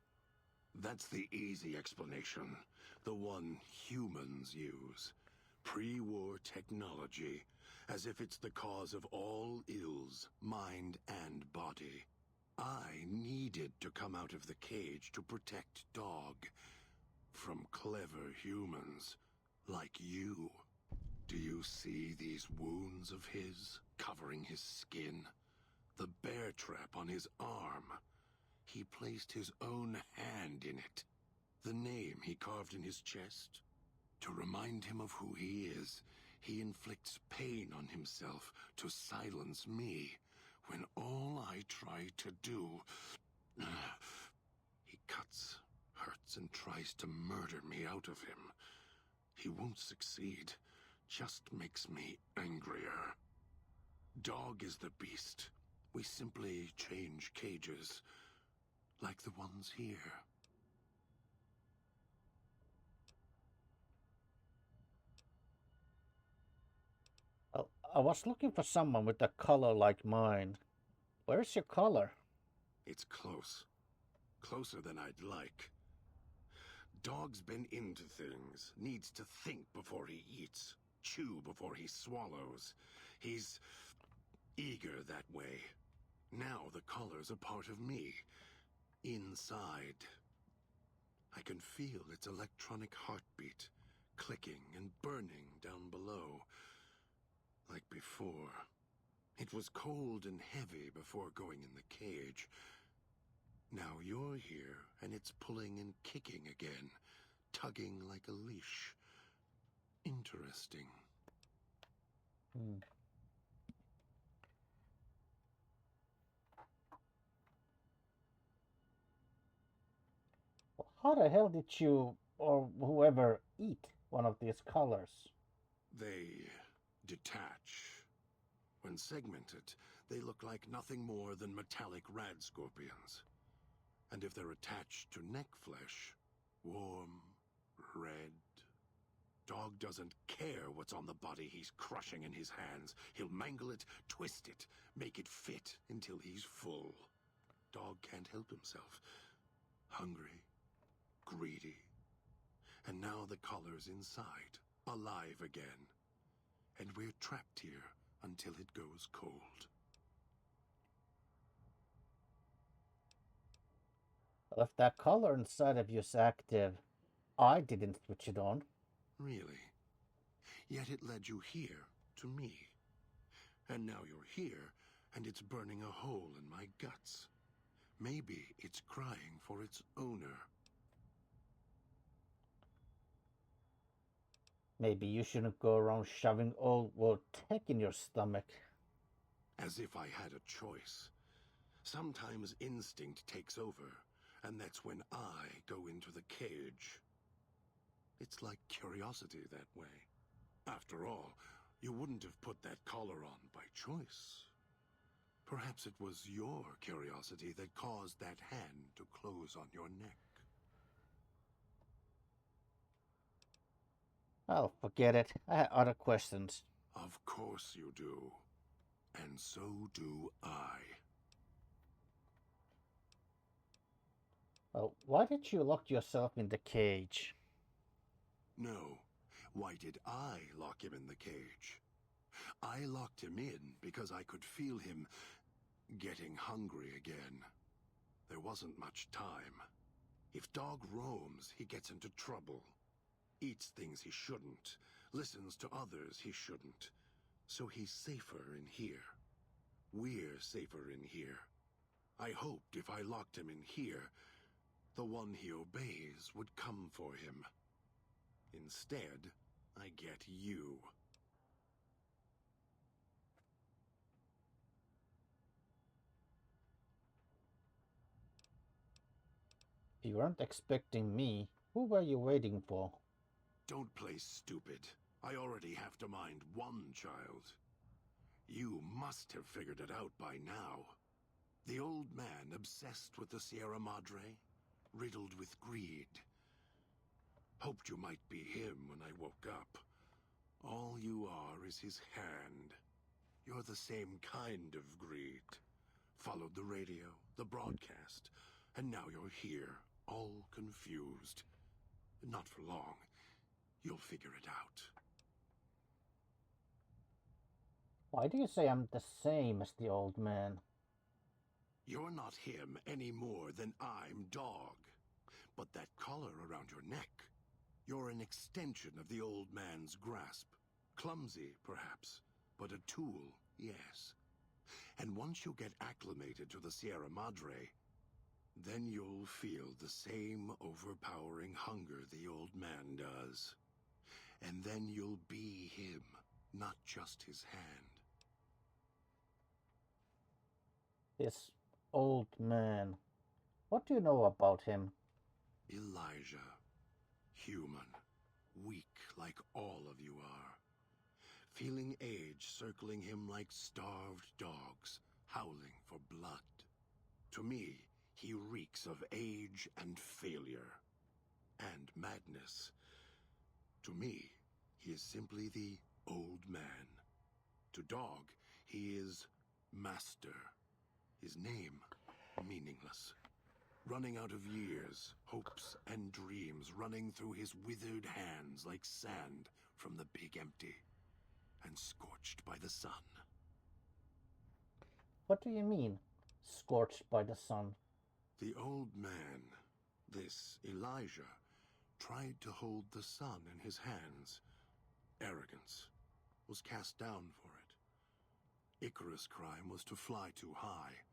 That's the easy explanation. The one humans use. Pre-war technology. As if it's the cause of all ills, mind and body. I needed to come out of the cage to protect Dog. From clever humans. Like you. Do you see these wounds of his, covering his skin? The bear trap on his arm. He placed his own hand in it. The name he carved in his chest. To remind him of who he is, he inflicts pain on himself to silence me, when all I try to do... He cuts, hurts, and tries to murder me out of him. He won't succeed, just makes me angrier. Dog is the beast. We simply change cages, like the ones here. Well, I was looking for someone with a color like mine. Where's your color? It's close. Closer than I'd like. Dog's been into things, needs to think before he eats, chew before he swallows. He's eager that way. Now the color's a part of me. Inside. I can feel its electronic heartbeat, clicking and burning down below. Like before. It was cold and heavy before going in the cage. Now you're here, and it's pulling and kicking again, tugging like a leash. Interesting. How the hell did you, or whoever, eat one of these colors? They detach. When segmented, they look like nothing more than metallic rad scorpions. And if they're attached to neck flesh, warm, red. Dog doesn't care what's on the body he's crushing in his hands. He'll mangle it, twist it, make it fit until he's full. Dog can't help himself. Hungry, greedy. And now the collar's inside, alive again. And we're trapped here until it goes cold. Well, if that color inside of you is active, I didn't switch it on. Really? Yet it led you here, to me. And now you're here, and it's burning a hole in my guts. Maybe it's crying for its owner. Maybe you shouldn't go around shoving old world tech in your stomach. As if I had a choice. Sometimes instinct takes over, and that's when I go into the cage. It's like curiosity that way. After all, you wouldn't have put that collar on by choice. Perhaps it was your curiosity that caused that hand to close on your neck. Oh, forget it. I had other questions. Of course you do. And so do I. Well, why did you lock yourself in the cage? No. Why did I lock him in the cage? I locked him in because I could feel him getting hungry again. There wasn't much time. If Dog roams, he gets into trouble. Eats things he shouldn't. Listens to others he shouldn't. So he's safer in here. We're safer in here. I hoped if I locked him in here, the one he obeys would come for him. Instead, I get you. You weren't expecting me. Who were you waiting for? Don't play stupid. I already have to mind one child. You must have figured it out by now. The old man obsessed with the Sierra Madre, riddled with greed. Hoped you might be him when I woke up. All you are is his hand. You're the same kind of greed. Followed the radio, the broadcast, and now you're here, all confused. Not for long. You'll figure it out. Why do you say I'm the same as the old man? You're not him any more than I'm Dog. But that collar around your neck, you're an extension of the old man's grasp. Clumsy, perhaps, but a tool, yes. And once you get acclimated to the Sierra Madre, then you'll feel the same overpowering hunger the old man does. And then you'll be him, not just his hand. This old man. What do you know about him? Elijah. Human. Weak like all of you are. Feeling age circling him like starved dogs, howling for blood. To me, he reeks of age and failure. And madness. To me, he is simply the old man. To Dog, he is Master. His name, meaningless. Running out of years, hopes and dreams running through his withered hands like sand from the big empty, and scorched by the sun. What do you mean, scorched by the sun? The old man, this Elijah, tried to hold the sun in his hands. Arrogance. Was cast down for it. Icarus' crime was to fly too high.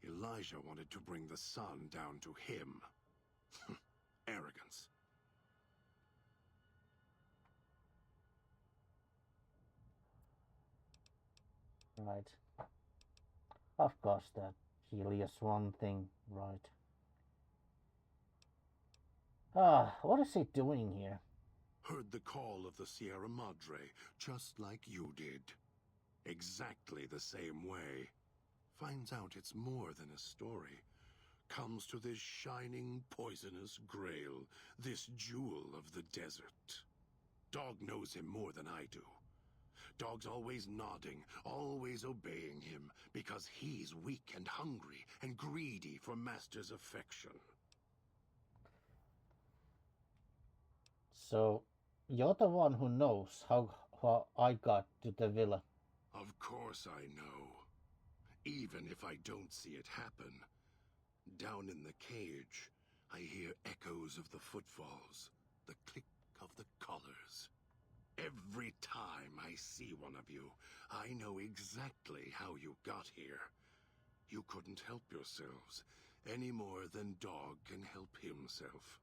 Elijah wanted to bring the sun down to him. Arrogance. Right. Of course, that Helios one thing, right. What is he doing here? Heard the call of the Sierra Madre, just like you did. Exactly the same way. Finds out it's more than a story. Comes to this shining, poisonous grail, this jewel of the desert. Dog knows him more than I do. Dog's always nodding, always obeying him, because he's weak and hungry and greedy for Master's affection. So, you're the one who knows how I got to the villa. Of course I know. Even if I don't see it happen. Down in the cage, I hear echoes of the footfalls, the click of the collars. Every time I see one of you, I know exactly how you got here. You couldn't help yourselves, any more than Dog can help himself.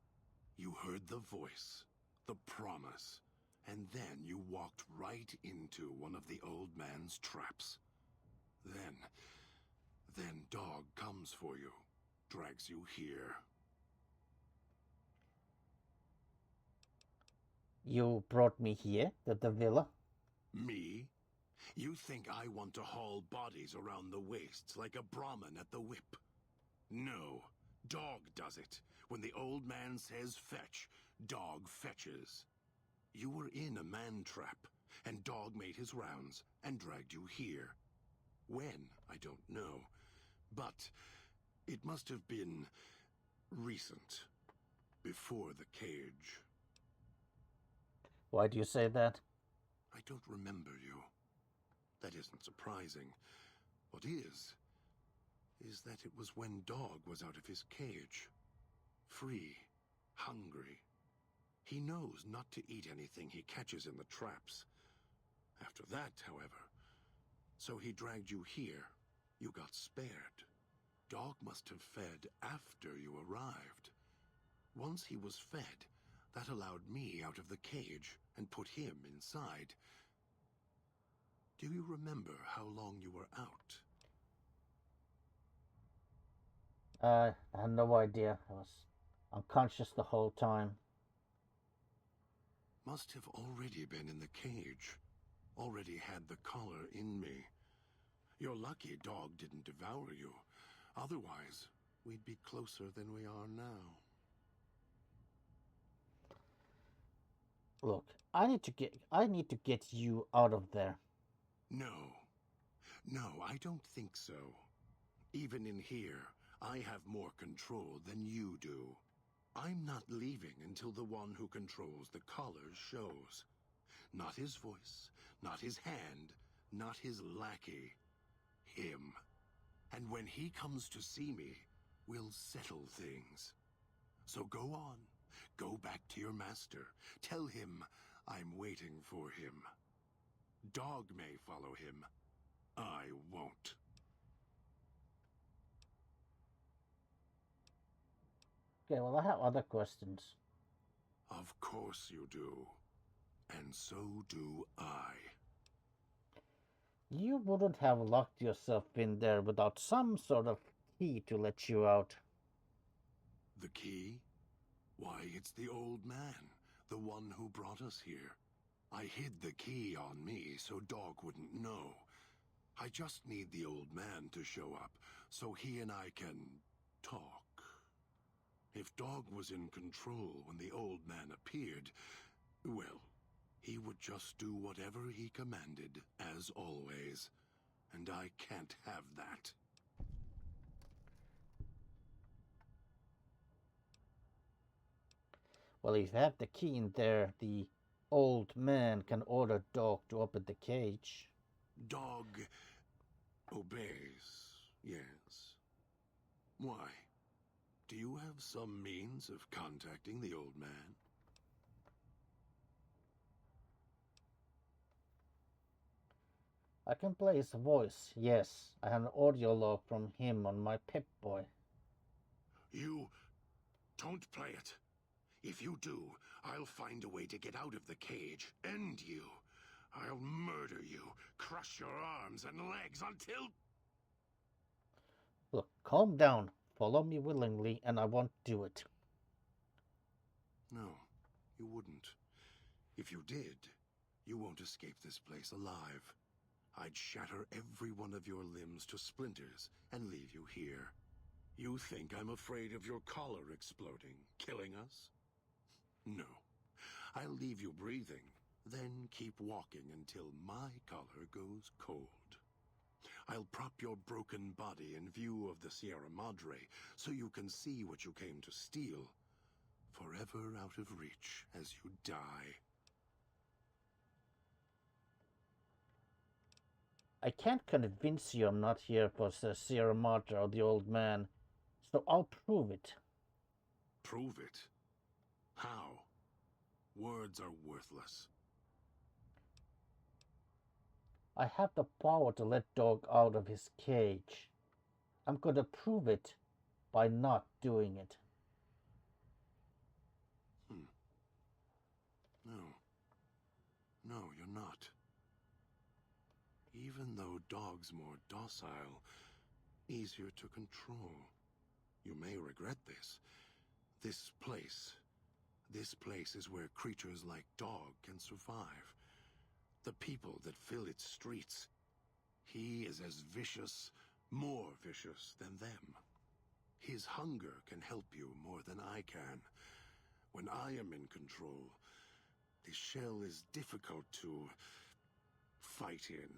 You heard the voice, the promise, and then you walked right into one of the old man's traps. Then Dog comes for you, drags you here. You brought me here to the villa? Me? You think I want to haul bodies around the wastes like a Brahmin at the whip? No, Dog does it. When the old man says fetch, Dog fetches. You were in a man trap, and Dog made his rounds and dragged you here. When, I don't know. But it must have been recent, before the cage. Why do you say that? I don't remember you. That isn't surprising. What is that it was when Dog was out of his cage. Free, hungry. He knows not to eat anything he catches in the traps. After that, however, so he dragged you here. You got spared. Dog must have fed after you arrived. Once he was fed, that allowed me out of the cage and put him inside. Do you remember how long you were out? I had no idea. I was unconscious the whole time. Must have already been in the cage. Already had the collar in me. You're lucky Dog didn't devour you. Otherwise, we'd be closer than we are now. Look, I need to get you out of there. No, I don't think so. Even in here, I have more control than you do. I'm not leaving until the one who controls the collar shows. Not his voice, not his hand, not his lackey. Him. And when he comes to see me, we'll settle things. So go on. Go back to your master. Tell him I'm waiting for him. Dog may follow him. I won't. Okay, well, I have other questions. Of course you do. And so do I. You wouldn't have locked yourself in there without some sort of key to let you out. The key? Why, it's the old man, the one who brought us here. I hid the key on me so Dog wouldn't know. I just need the old man to show up so he and I can talk. If Dog was in control when the old man appeared, well, he would just do whatever he commanded, as always. And I can't have that. Well, if you have the key in there, the old man can order Dog to open the cage. Dog obeys, yes. Why? Do you have some means of contacting the old man? I can play his voice, yes. I have an audio log from him on my Pip-Boy. You don't play it. If you do, I'll find a way to get out of the cage. End you. I'll murder you, crush your arms and legs until... Look, calm down. Follow me willingly, and I won't do it. No, you wouldn't. If you did, you won't escape this place alive. I'd shatter every one of your limbs to splinters and leave you here. You think I'm afraid of your collar exploding, killing us? No. I'll leave you breathing, then keep walking until my collar goes cold. I'll prop your broken body in view of the Sierra Madre so you can see what you came to steal, forever out of reach as you die. I can't convince you I'm not here for the Sierra Madre or the old man, so I'll prove it. Prove it? How? Words are worthless. I have the power to let Dog out of his cage. I'm gonna prove it by not doing it. No, you're not. Even though Dog's more docile, easier to control. You may regret this. This place is where creatures like Dog can survive. The people that fill its streets. He is as vicious, more vicious than them. His hunger can help you more than I can. When I am in control, this shell is difficult to fight in.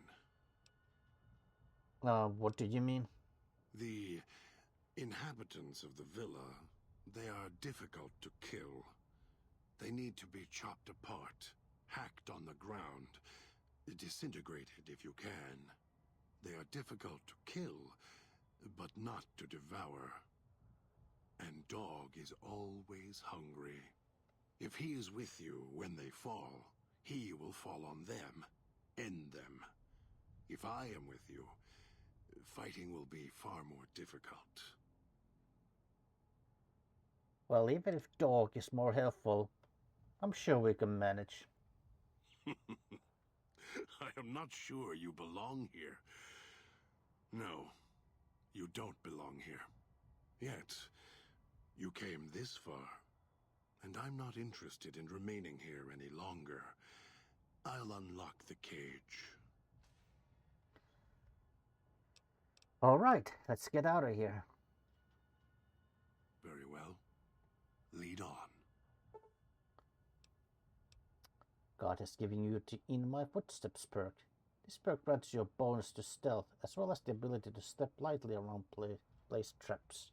What do you mean? The inhabitants of the villa, they are difficult to kill. They need to be chopped apart, hacked on the ground, disintegrated if you can. They are difficult to kill, but not to devour. And Dog is always hungry. If he is with you when they fall, he will fall on them, end them. If I am with you, fighting will be far more difficult. Well, even if dog is more helpful, I'm sure we can manage. I am not sure you belong here. No, you don't belong here. Yet, you came this far, and I'm not interested in remaining here any longer. I'll unlock the cage. All right, let's get out of here. Very well. Lead on. God has given you the In My Footsteps perk. This perk grants you a bonus to stealth, as well as the ability to step lightly around placed traps.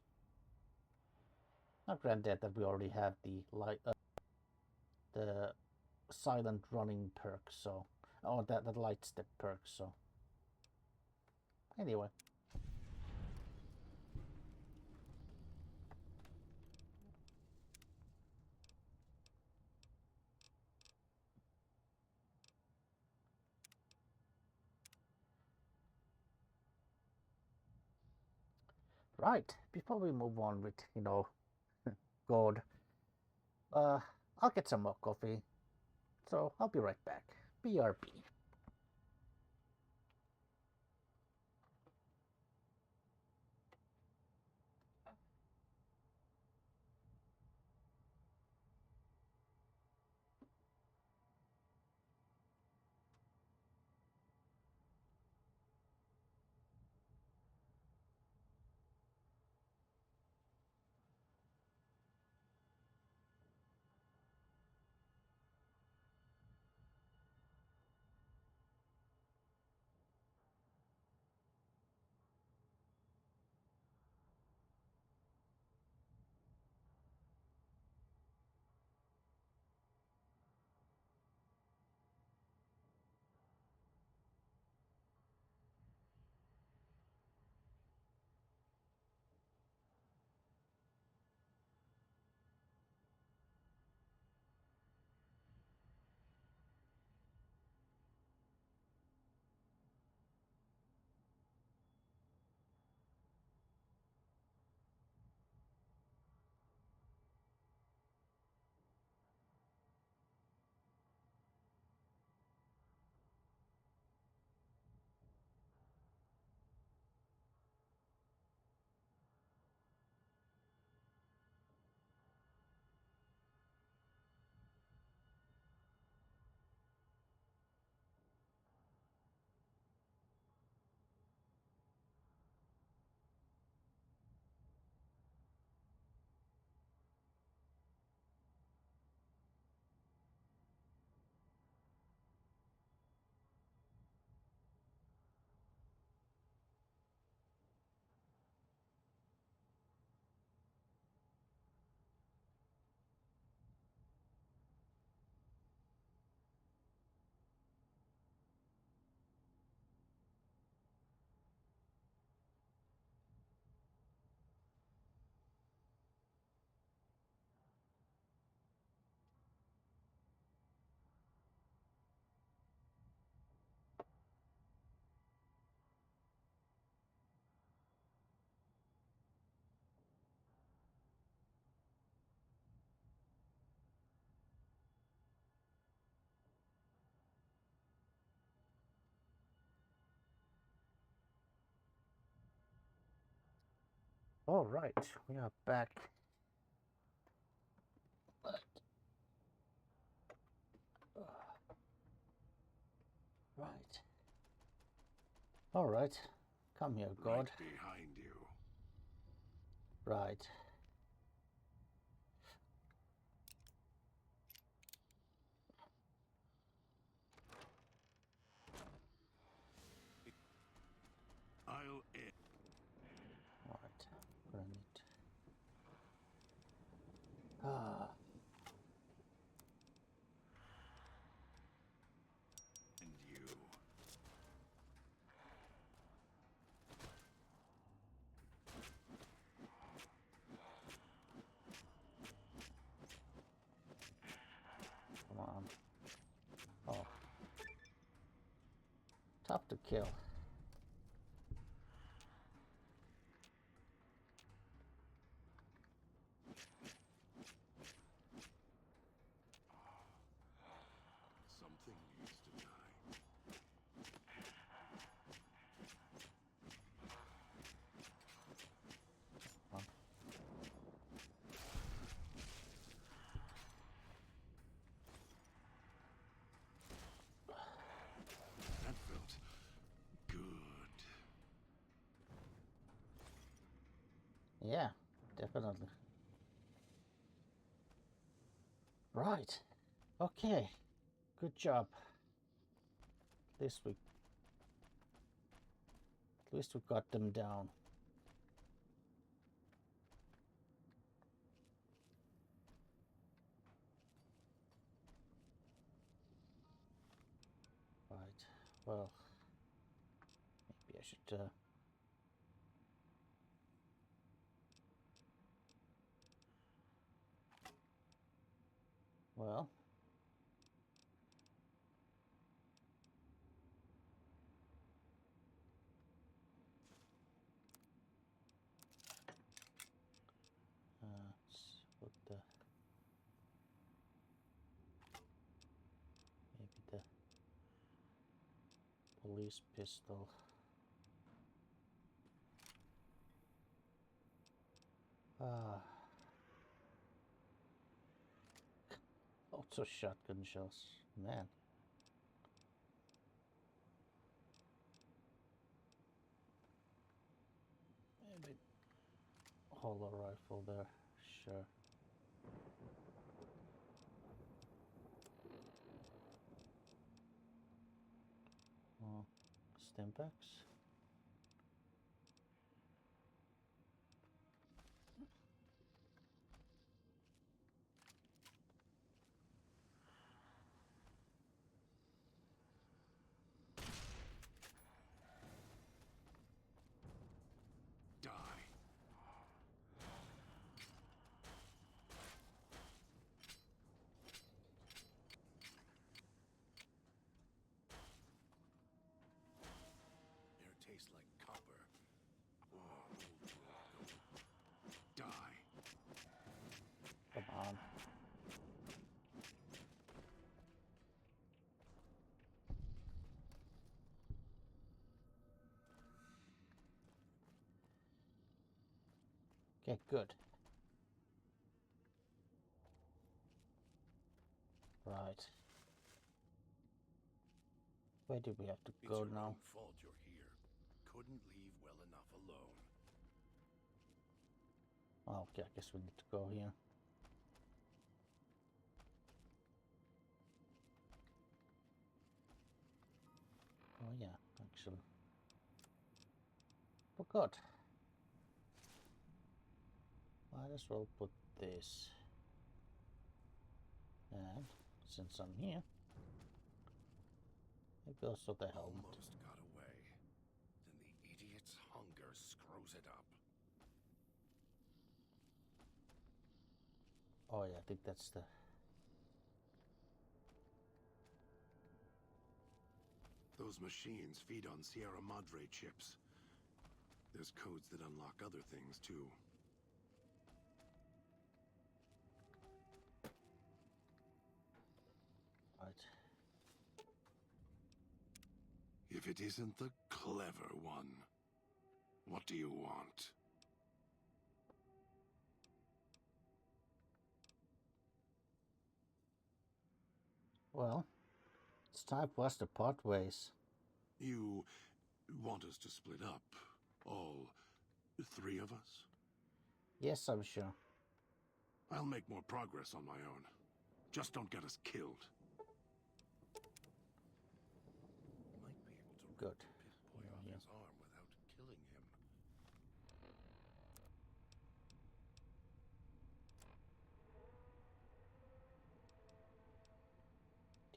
Now granted that we already have the silent running perk, so... Oh, that light step perk, so... Anyway. Right, before we move on with, God, I'll get some more coffee, so I'll be right back. BRB. All right, we are back. Right. All right, come here, God. Right behind you. Right. I'll end. Right. Granite. Ah. You. Come on. Oh. Tough to kill. Yeah, definitely. Right. Okay. Good job. At least we got them down. Right. Well, maybe I should well, let's put maybe the police pistol. Also shotgun shells, man. Maybe holo rifle there, sure. Oh, Stimpaks. Die. Air tastes like copper. Oh, old world gold. Die. Come on. Okay, good. Right. Where do we have to It's go your now? own fault you're here. Couldn't leave well enough alone. Oh, okay, I guess we need to go here. Oh yeah, actually. Forgot. Might as well put this. And since I'm here, maybe also the helmet. Almost got away. Then the idiot's hunger screws it up. Oh yeah, I think that's the... Those machines feed on Sierra Madre chips. There's codes that unlock other things, too. Right. If it isn't the clever one, what do you want? Well, it's time for us to part ways. You want us to split up? All three of us? Yes, I'm sure. I'll make more progress on my own. Just don't get us killed. Might be able to Good. rip the pit boy off his arm without killing him.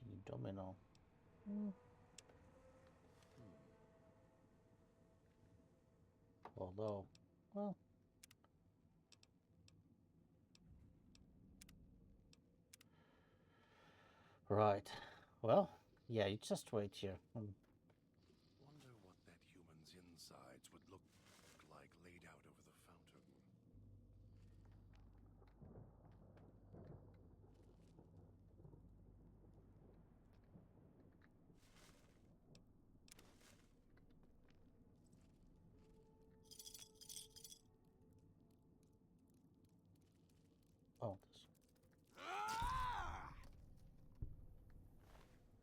The domino. Although, well... Right. Well, yeah, you just wait here. Wonder what that human's insides would look like laid out over the fountain. Oh, this.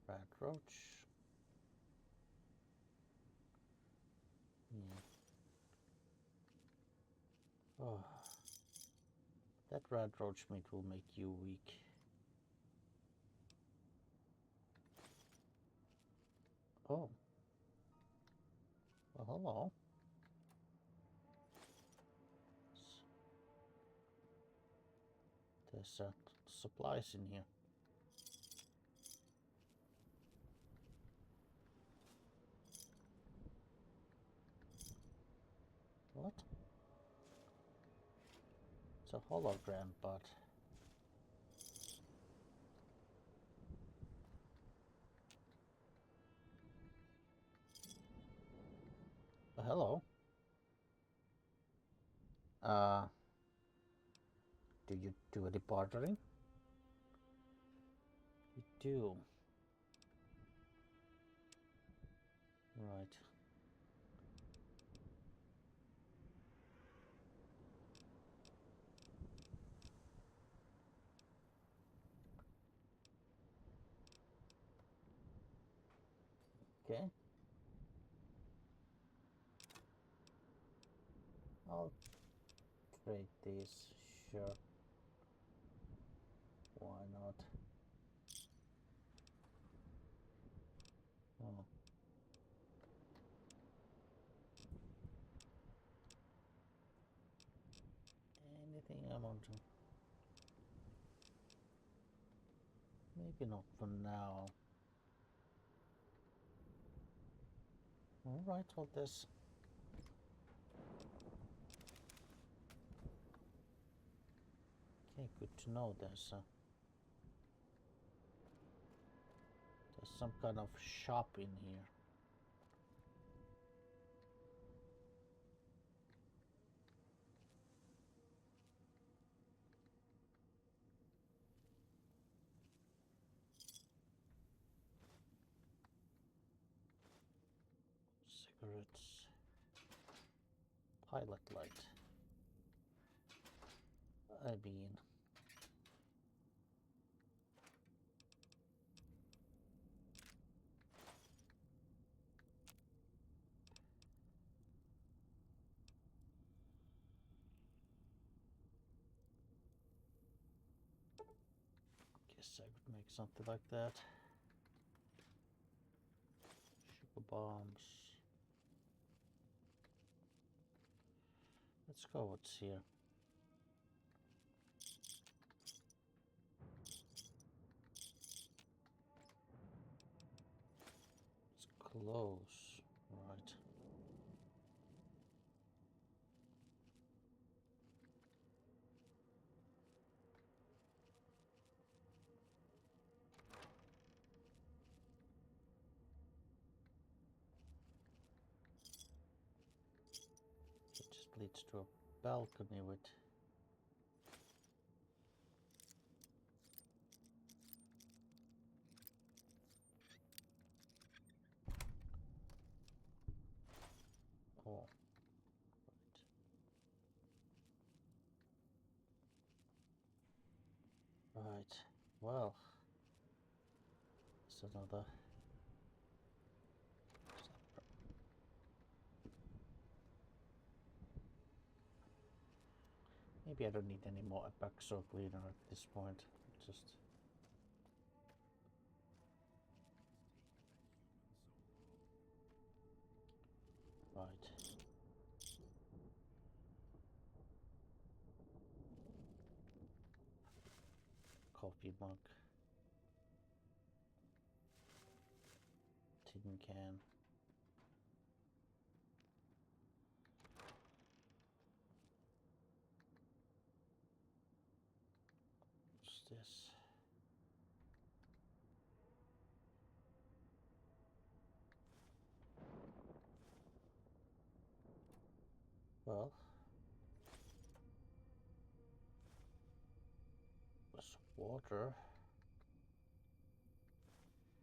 Rat roach. Yeah. Oh, that red roach meat will make you weak. Oh. Well, hello. There's supplies in here. What? It's a hologram, but... hello. Do you do any bartering? You do. Right. Okay. I'll trade these, sure. Why not? Oh. Anything I want to? Maybe not for now. Alright, well this. Okay, good to know there's some kind of shop in here. Cigarettes. Pilot light. I mean... guess I could make something like that. Sugar bombs. Let's go what's here. It's close, right. It just leads to a balcony with... oh. Right, well, it's another. Maybe I don't need any more epoxy cleaner at this point. Just right. Coffee mug. Tin can. What's this? Well, there's water.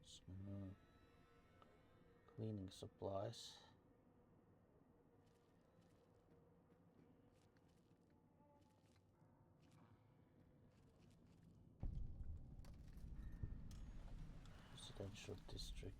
Some cleaning supplies. Residential district.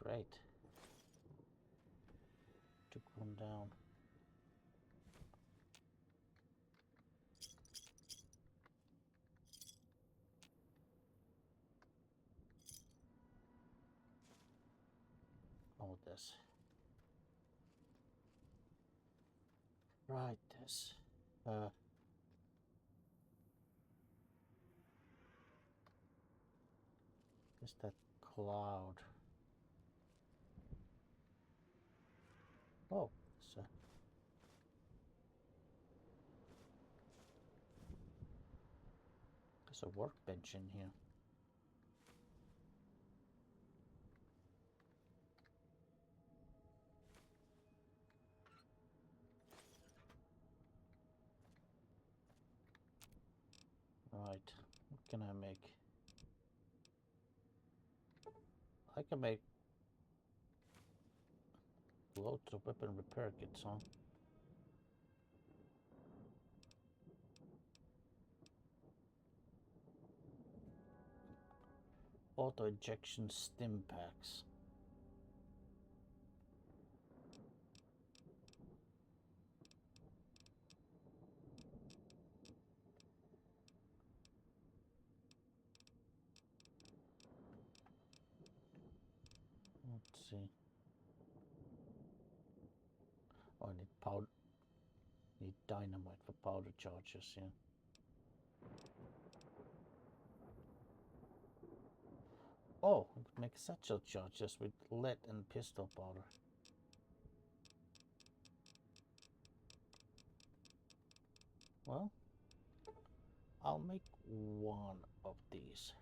Great. Took one down. Oh, this. Right, this. Is that cloud? Oh, there's a workbench in here. Right, what can I make? I can make loads of weapon repair kits, huh? Auto injection stim packs. Let's see. Oh, I need powder. Need dynamite for powder charges, yeah. Oh, I could make satchel charges with lead and pistol powder. Well, I'll make one of these.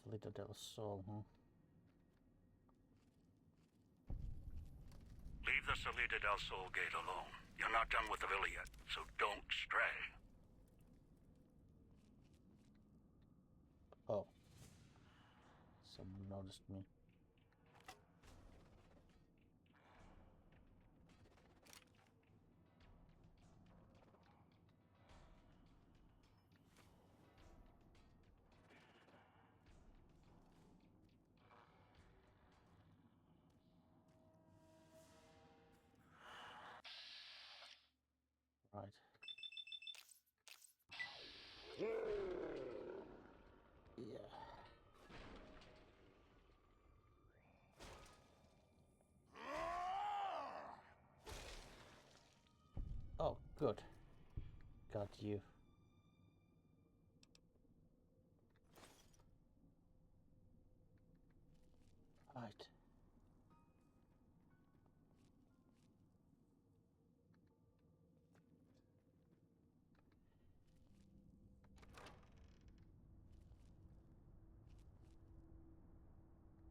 Salida del Sol, huh? Leave the Salida del Sol gate alone. You're not done with the villa yet, so don't stray. Oh. Someone noticed me. Right. Yeah. Oh, good. Got you. Right.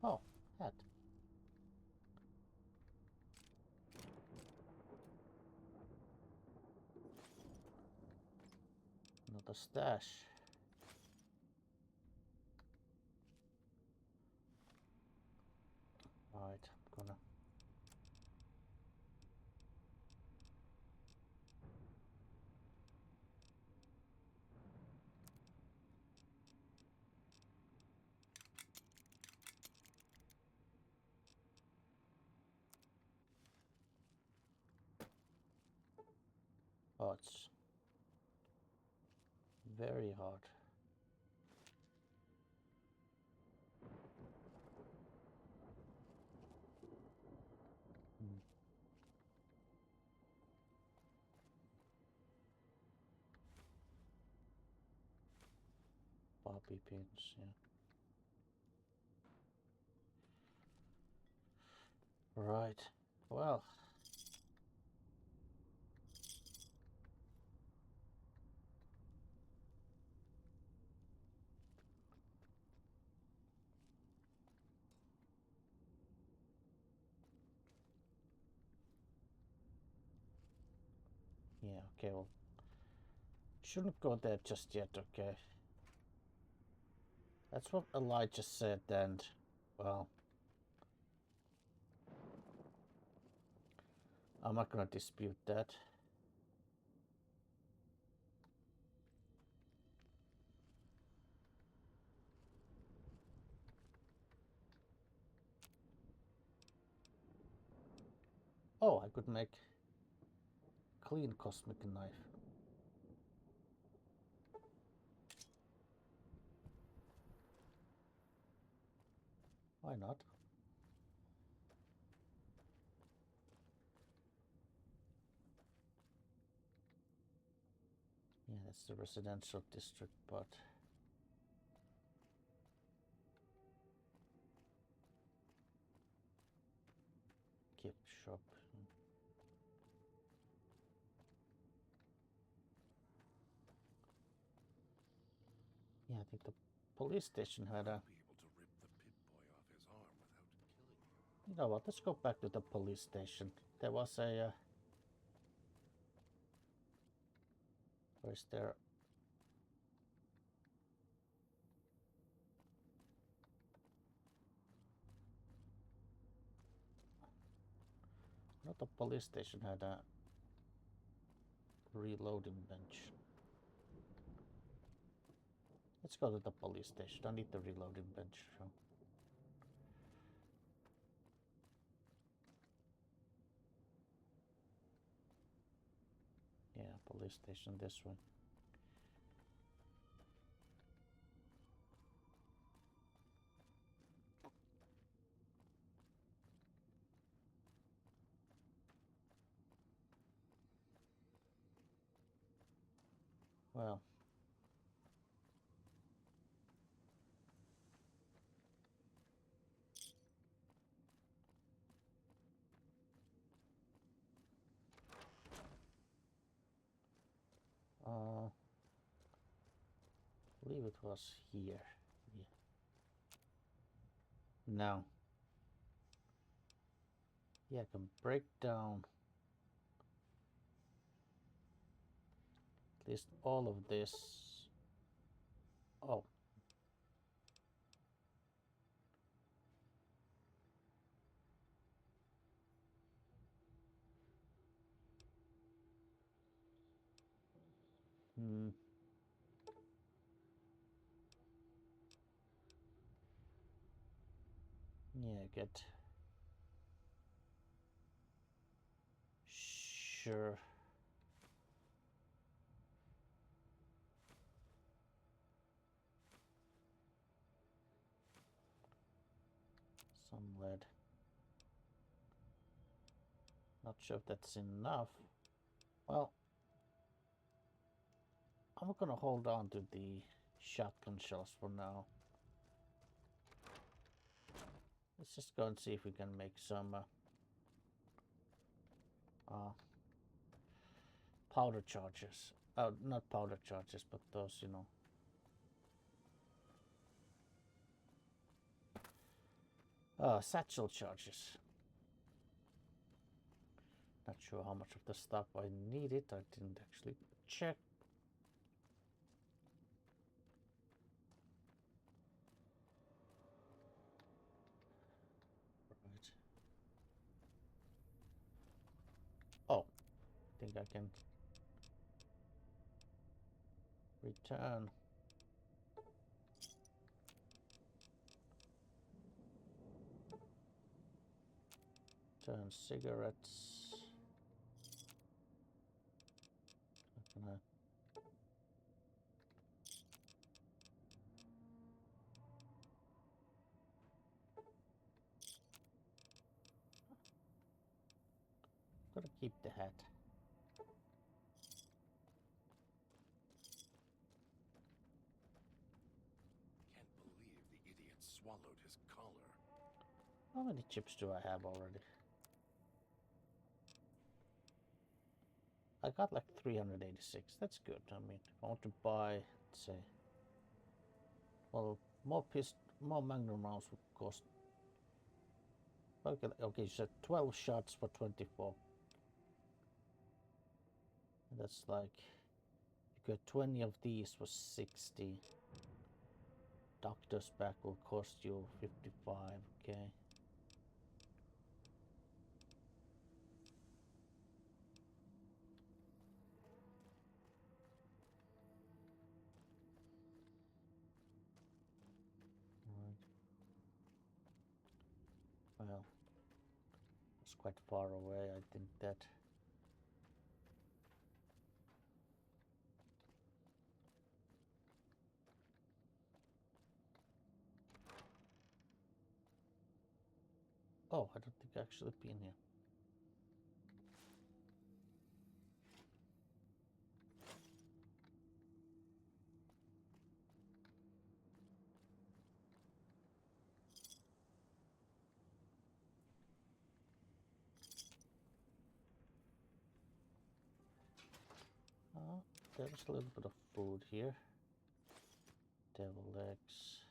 Oh, hat. Another stash. Right, I'm gonna... Oh, it's very hard. Bobby pins, yeah. Right. Well. Okay, well, shouldn't go there just yet, okay? That's what Elijah said, and, well, I'm not gonna dispute that. Oh, I could make clean cosmic knife. Why not? Yeah, that's the residential district, but gift shop. Yeah, I think the police station had a... Be able to rip the pit boy off his arm without killing him. You know what, let's go back to the police station. There was a... where's there? Not the police station had a reloading bench. Let's go to the police station. I need the reloading bench. So. Yeah, police station this way. Well, I believe it was here. Yeah. Now, yeah, I can break down at least all of this. Oh. Hmm. Yeah, get. Sure. Some lead. Not sure if that's enough. Well, I'm gonna hold on to the shotgun shells for now. Let's just go and see if we can make some powder charges. Not powder charges, but those, you know. Satchel charges. Not sure how much of the stuff I needed. I didn't actually check. Right. Oh, I think I can return. Turn cigarettes. Not gonna... Gotta keep the hat. Can't believe the idiot swallowed his collar. How many chips do I have already? I got like 386. That's good. I mean, if I want to buy, let's say, well, more Magnum rounds would cost. Okay, okay, so 12 shots for 24. That's like, you get 20 of these was 60. Doctor's bag will cost you 55, okay. Right. Well, it's quite far away, I think that. Oh, I don't think I've actually been here. There's a little bit of food here. Devil eggs.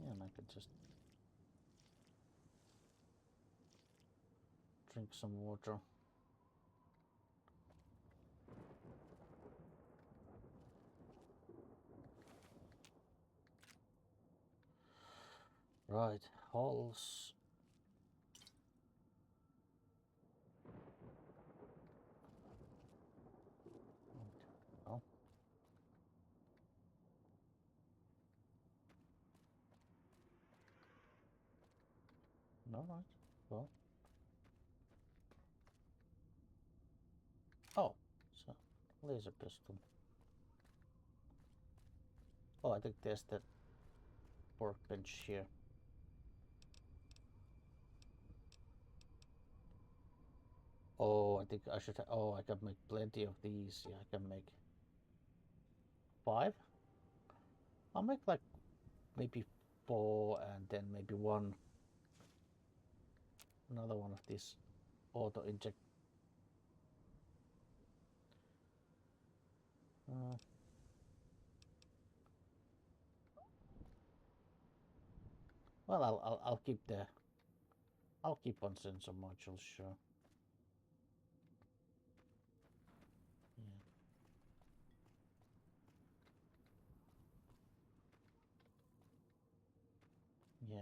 Yeah, and I could just drink some water. Right, hulls. Oh. No, right. Well. Oh, so laser pistol. Oh, I think there's that workbench here. Oh, I think I should. Oh, I can make plenty of these. Yeah, I can make 5. I'll make like maybe 4, and then maybe another one of these auto inject. Well, I'll keep on sensor modules, sure. Yeah.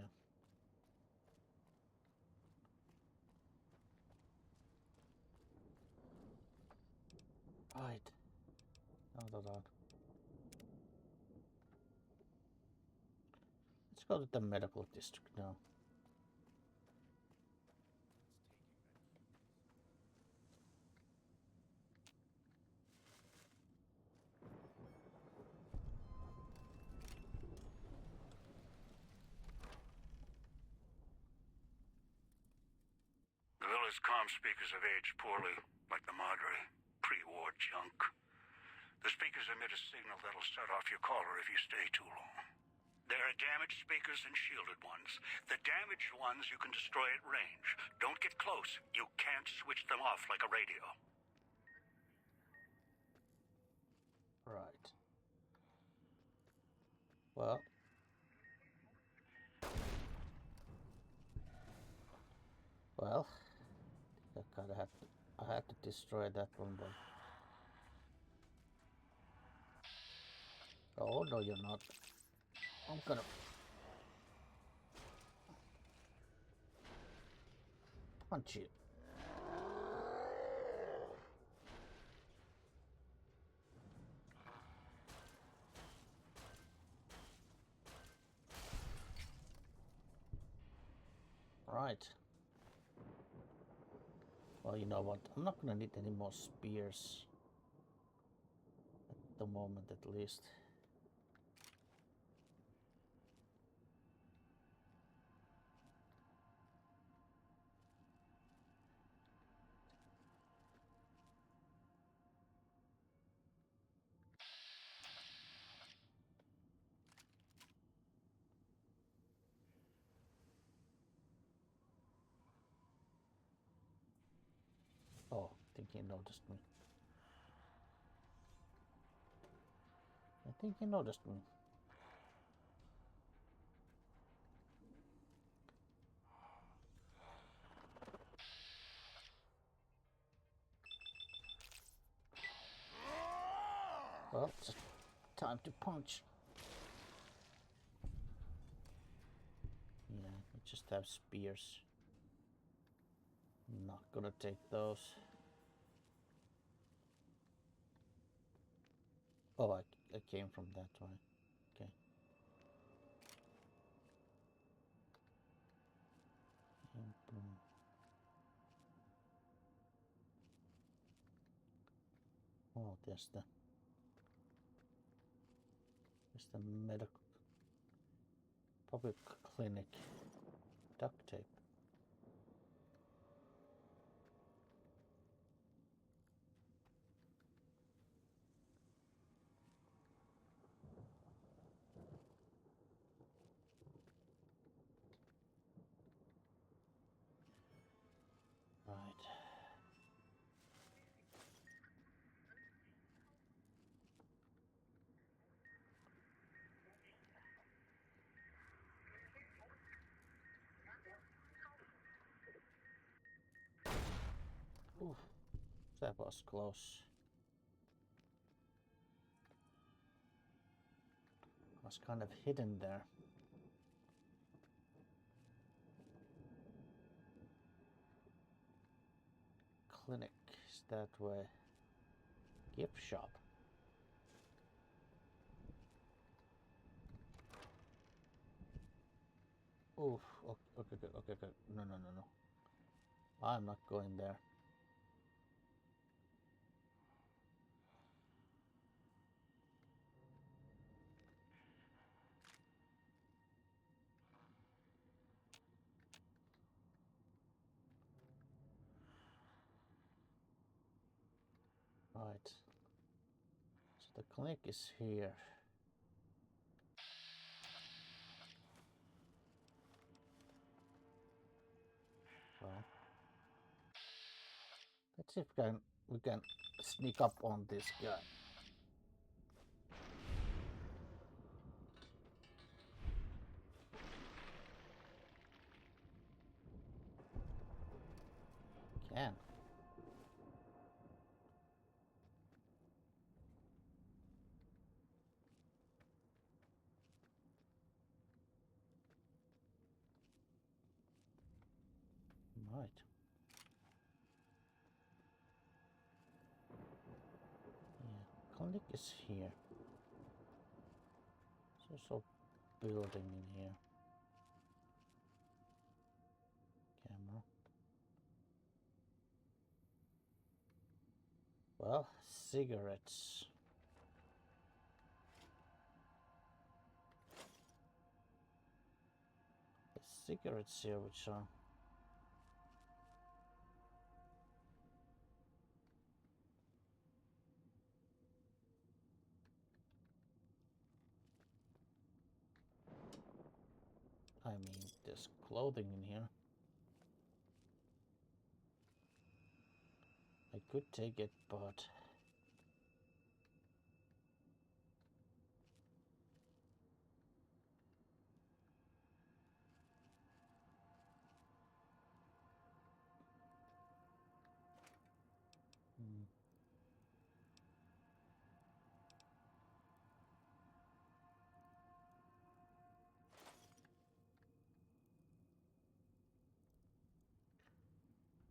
Right. Out. Let's go to the medical district now. The villa's comm speakers have aged poorly, like the Madre. Pre-war junk. The speakers emit a signal that'll set off your caller if you stay too long. There are damaged speakers and shielded ones. The damaged ones you can destroy at range. Don't get close. You can't switch them off like a radio. Right. Well. I kinda had to. I had to destroy that one, but. Oh no, you're not. I'm gonna punch you. Right. Well, you know what? I'm not gonna need any more spears. At the moment, at least. Oh, I think he noticed me. I think he noticed me. Well, it's time to punch. Yeah, we just have spears. Not gonna take those. Oh, I came from that way. Okay. And boom. Oh, there's the medical public clinic duct tape. Right. Oof, that was close. Was kind of hidden there. Clinic is that way. Gift shop. Oof. Okay. No. I'm not going there. Right. So the clinic is here. Well, let's see if we can sneak up on this guy. Can. Right. Yeah, clinic is here. There's also building in here. Camera. Well, cigarettes. The cigarettes here, which are I mean, there's clothing in here. I could take it, but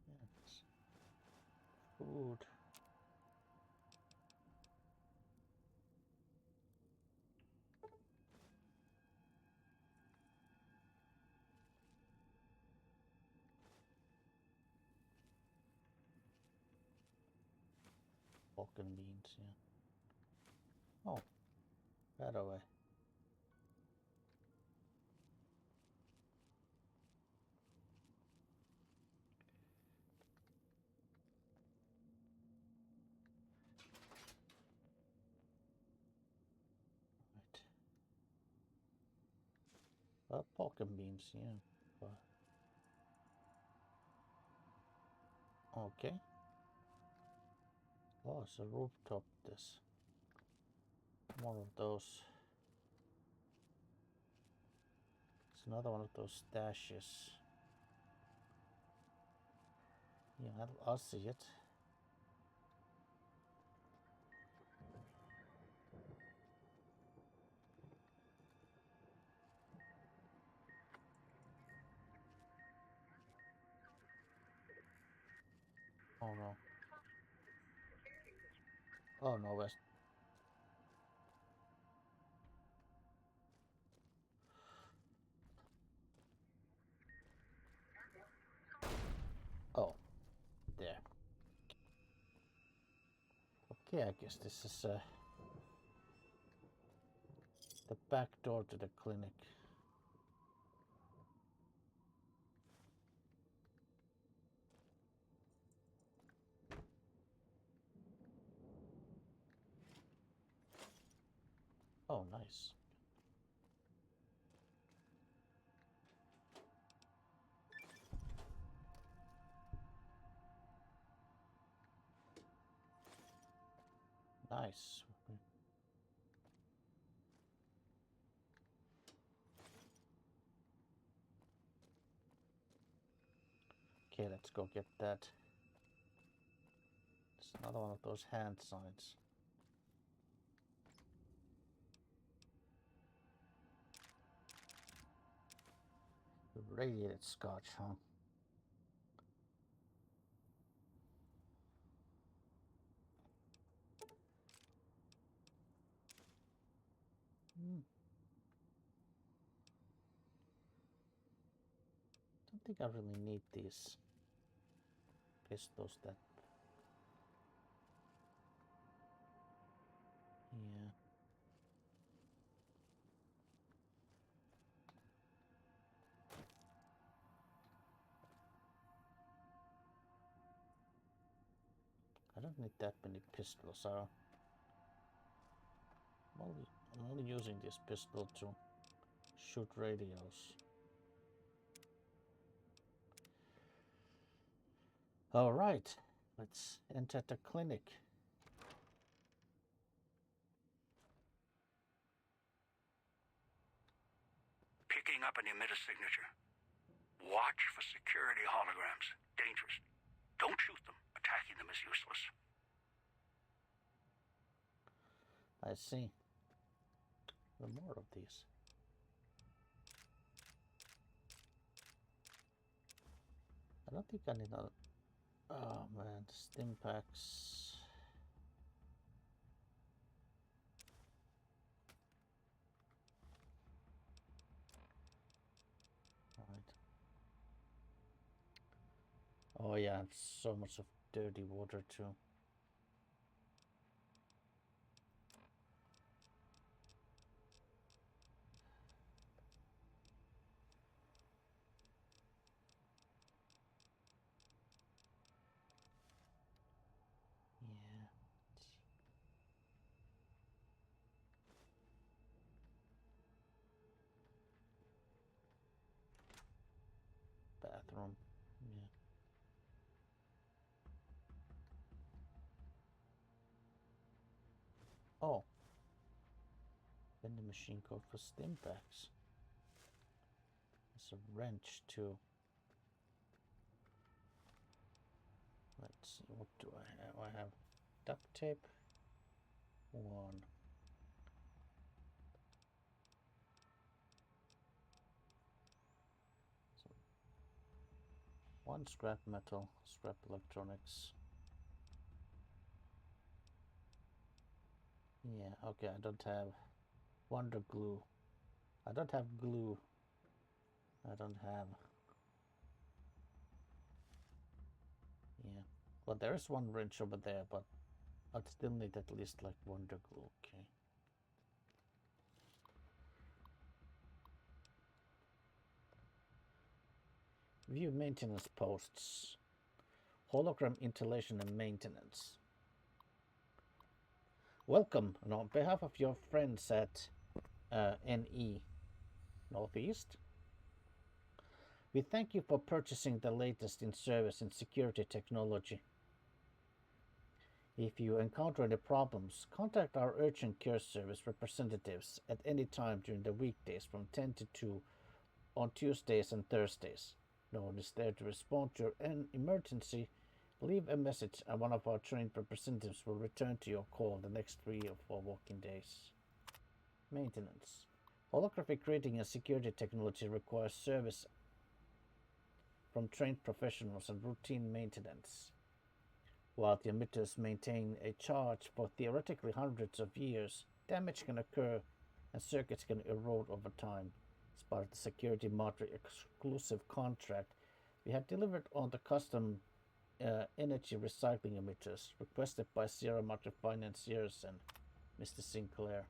yes. Food. Pork and beans, yeah. Oh, right away. Right. Pork and beans, yeah. But okay. Oh, it's a rooftop. This. More of those. It's another one of those stashes. Yeah, I'll see it. Oh no, West. Oh, there. Okay, I guess this is the back door to the clinic. Oh, nice. Nice. Okay, let's go get that. It's another one of those hand signs. Radiated scotch, huh? Don't think I really need these pistols that... Yeah. I don't need that many pistols. I'm only using this pistol to shoot radios. All right, let's enter the clinic. Picking up an emitter signature. Watch for security holograms. Dangerous. Don't shoot them. Attacking them is useless. I see. There are more of these. I don't think I need another. Oh man, stim packs. Alright. Oh yeah, so much of dirty water too. Yeah. Bathroom. Yeah. Oh. Vending machine code for stim packs. There's a wrench too. Let's see, what do I have? I have duct tape. One. So one scrap metal, scrap electronics. Yeah, okay, I don't have wonder glue. I don't have glue. I don't have... Yeah. Well, there's one wrench over there, but I'd still need at least like wonder glue. Okay. View maintenance posts. Hologram installation and maintenance. Welcome, and on behalf of your friends at NE Northeast, we thank you for purchasing the latest in service and security technology. If you encounter any problems, contact our urgent care service representatives at any time during the weekdays from 10 to 2 on Tuesdays and Thursdays. No one is there to respond to your emergency. Leave a message and one of our trained representatives will return to your call the next 3 or 4 working days. Maintenance. Holographic rating and security technology requires service from trained professionals and routine maintenance. While the emitters maintain a charge for theoretically hundreds of years, damage can occur and circuits can erode over time. As part of the Security Madre exclusive contract, we had delivered on the custom energy recycling emitters requested by Sierra Madre financiers and Mr. Sinclair.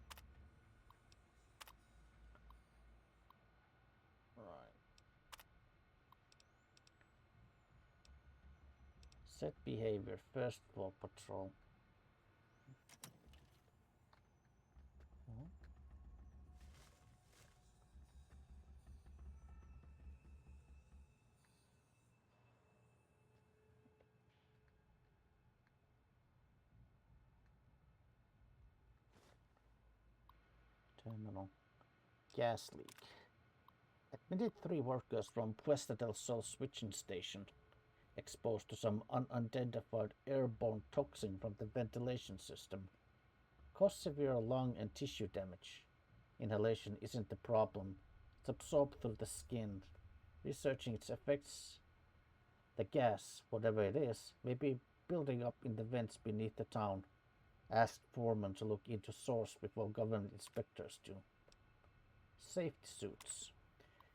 Right. Set behavior, first floor patrol. Terminal. Gas leak. Admitted 3 workers from Puesta del Sol switching station exposed to some unidentified airborne toxin from the ventilation system. Caused severe lung and tissue damage. Inhalation isn't the problem. It's absorbed through the skin. Researching its effects, the gas, whatever it is, may be building up in the vents beneath the town. Asked foreman to look into source before government inspectors do. Safety suits.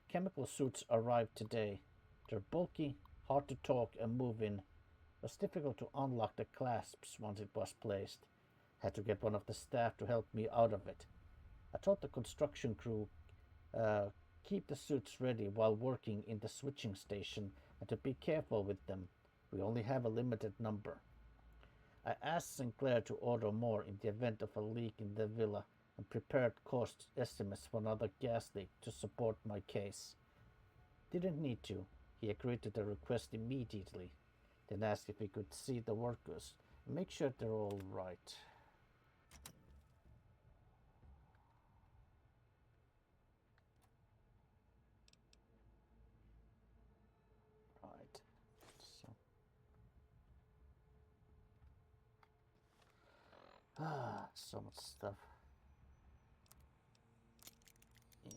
Chemical suits arrived today. They're bulky, hard to talk and move in. It was difficult to unlock the clasps once it was placed. Had to get one of the staff to help me out of it. I told the construction crew keep the suits ready while working in the switching station and to be careful with them. We only have a limited number. I asked Sinclair to order more in the event of a leak in the villa and prepared cost estimates for another gas leak to support my case. Didn't need to. He agreed to the request immediately, then asked if he could see the workers and make sure they're all right. Right. So much stuff. Yeah.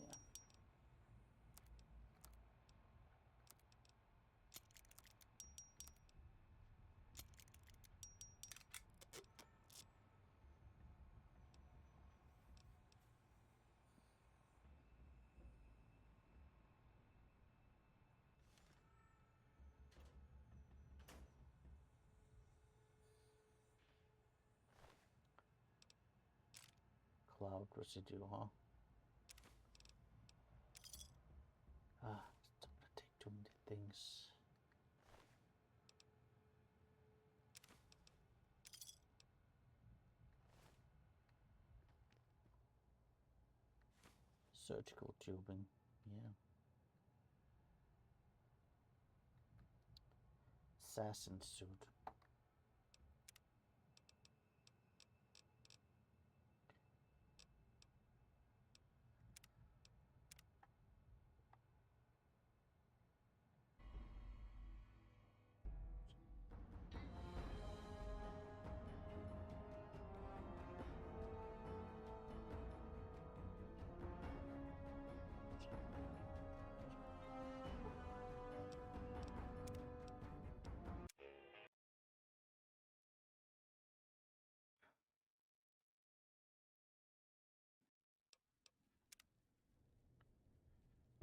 Cloud residue, huh? It's gonna take too many things. Surgical tubing, yeah. Assassin suit.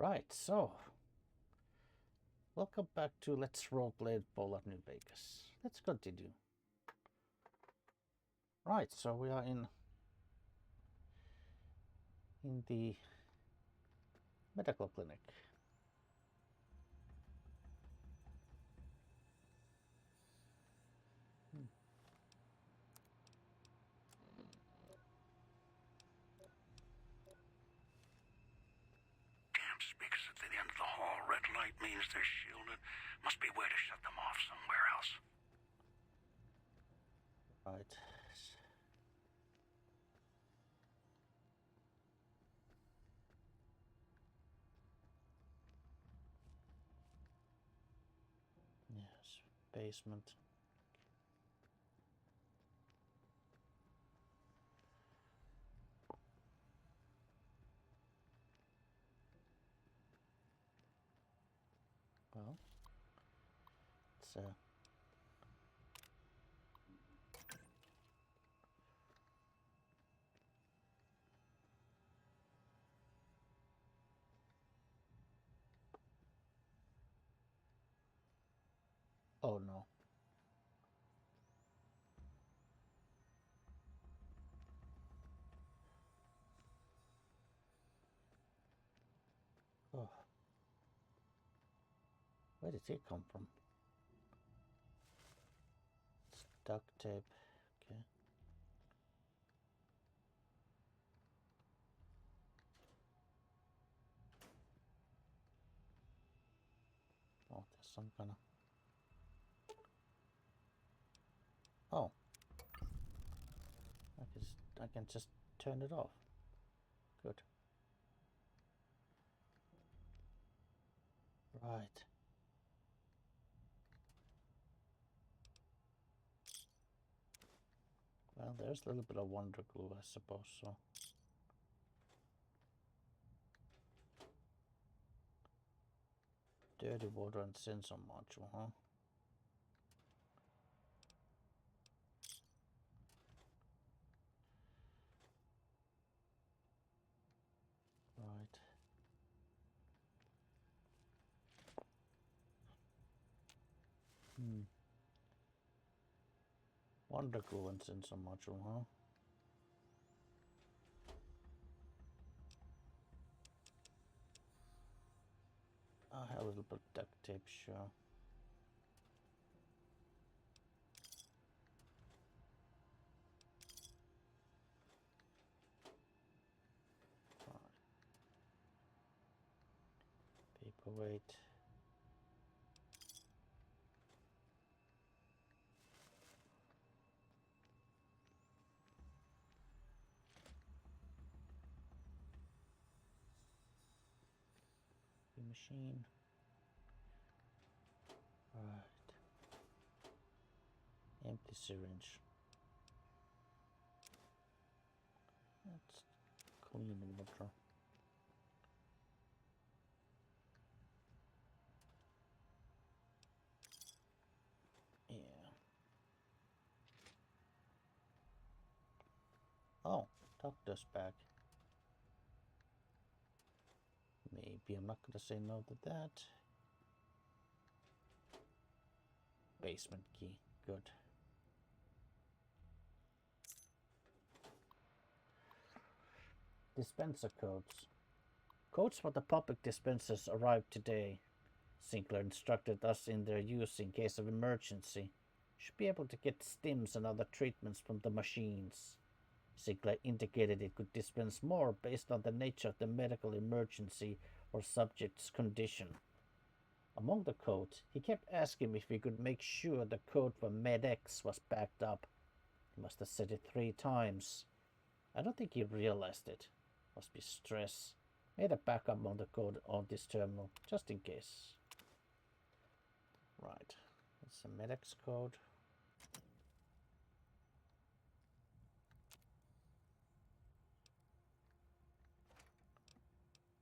Right, so welcome back to Let's Roleplay Fallout New Vegas. Let's continue. Right, so we are in the medical clinic. Damn speakers at the end of the hall. Red light means they're shielded. Must be a way to shut them off somewhere else. Right. Yes, basement. Well, it's Where did he come from? It's duct tape. Okay. Oh, there's some kind of... Oh. I can just turn it off. Good. Right. Well, there's a little bit of wonder glue, I suppose, so. Dirty water and sensor module, huh? Right. Wonder glue and sensor module, huh? I have a little bit of duct tape, sure. Paperweight. Machine. Right. Empty syringe. That's clean water. Yeah. Oh, doctor's bag. Maybe I'm not gonna say no to that. Basement key. Good. Dispenser codes. Codes for the public dispensers arrived today. Sinclair instructed us in their use in case of emergency. Should be able to get stims and other treatments from the machines. Sinclair indicated it could dispense more based on the nature of the medical emergency or subject's condition. Among the codes, he kept asking if we could make sure the code for MedX was backed up. He must have said it 3 times. I don't think he realized it. Must be stress. Made a backup on the code on this terminal, just in case. Right. That's a MedX code.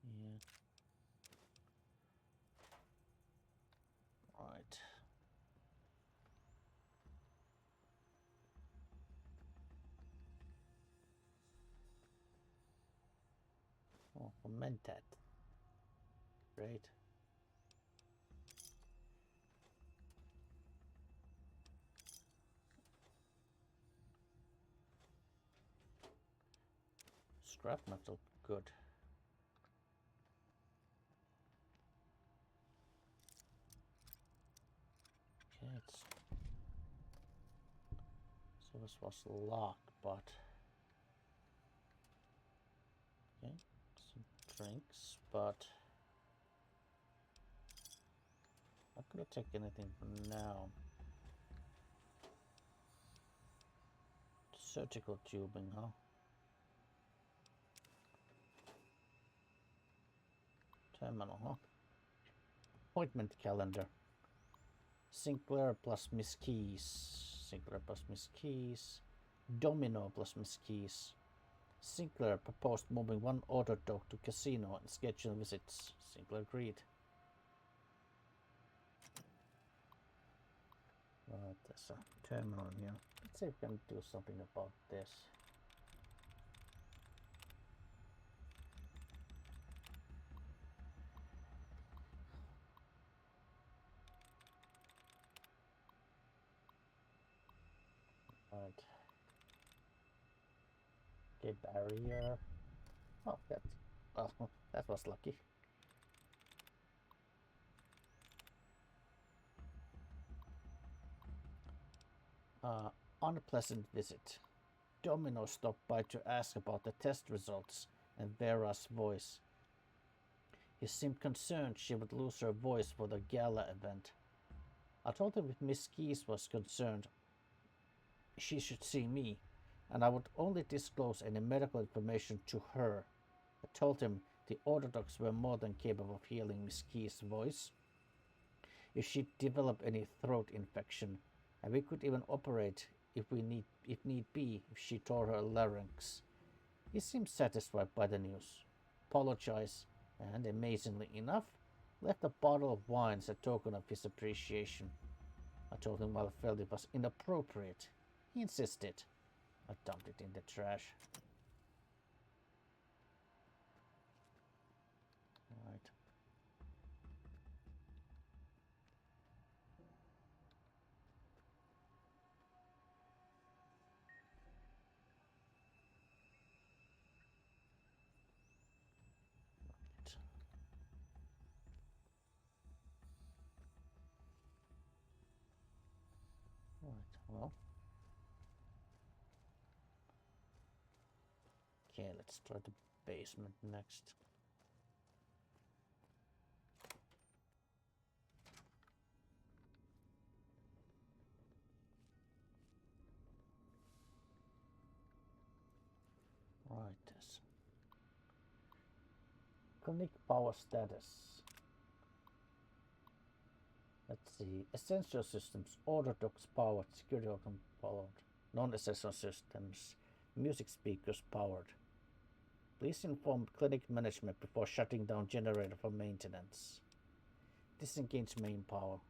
Yeah. Right. Oh, for Mentat. Great. Scrap metal, good. Okay, it's... So this was locked, but... Okay, some drinks, but... Not gonna take anything for now. Surgical tubing, huh? Terminal, huh? Appointment calendar. Sinclair plus Miss Keys. Sinclair plus Miss Keys. Domino plus Miss Keys. Sinclair proposed moving 1 order dog to casino and schedule visits. Sinclair agreed. Right, there's a terminal here. Let's see if we can do something about this. Right. Okay, barrier. Oh, well, that was lucky. Unpleasant visit. Domino stopped by to ask about the test results and Vera's voice. He seemed concerned she would lose her voice for the gala event. I told him if Miss Keys was concerned, she should see me, and I would only disclose any medical information to her. I told him the Orthodox were more than capable of healing Miss Keys' voice if she developed any throat infection, and we could even operate if need be if she tore her larynx. He seemed satisfied by the news, apologized, and amazingly enough, left a bottle of wine as a token of his appreciation. I told him I felt it was inappropriate. He insisted. I dumped it in the trash. Right. Right, well. Okay, let's try the basement next. Right, this. Clinic power status. Let's see. Essential systems, orthodox powered, security powered, non-essential systems, music speakers powered. Please inform clinic management before shutting down generator for maintenance. Disengage main power.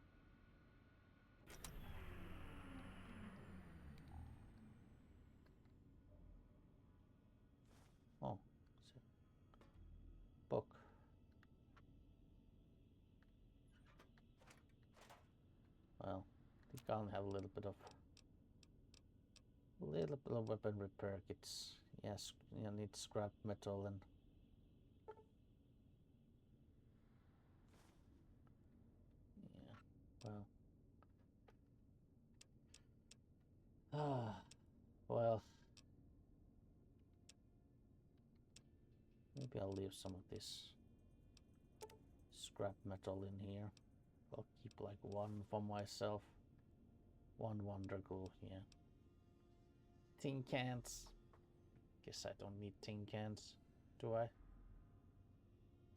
Oh, book. Well, I think I'll have a little bit of weapon repair kits. Yes, you need scrap metal and well, maybe I'll leave some of this scrap metal in here. I'll keep like one for myself. One wonder glue, yeah. Tin cans. Guess I don't need tin cans, do I?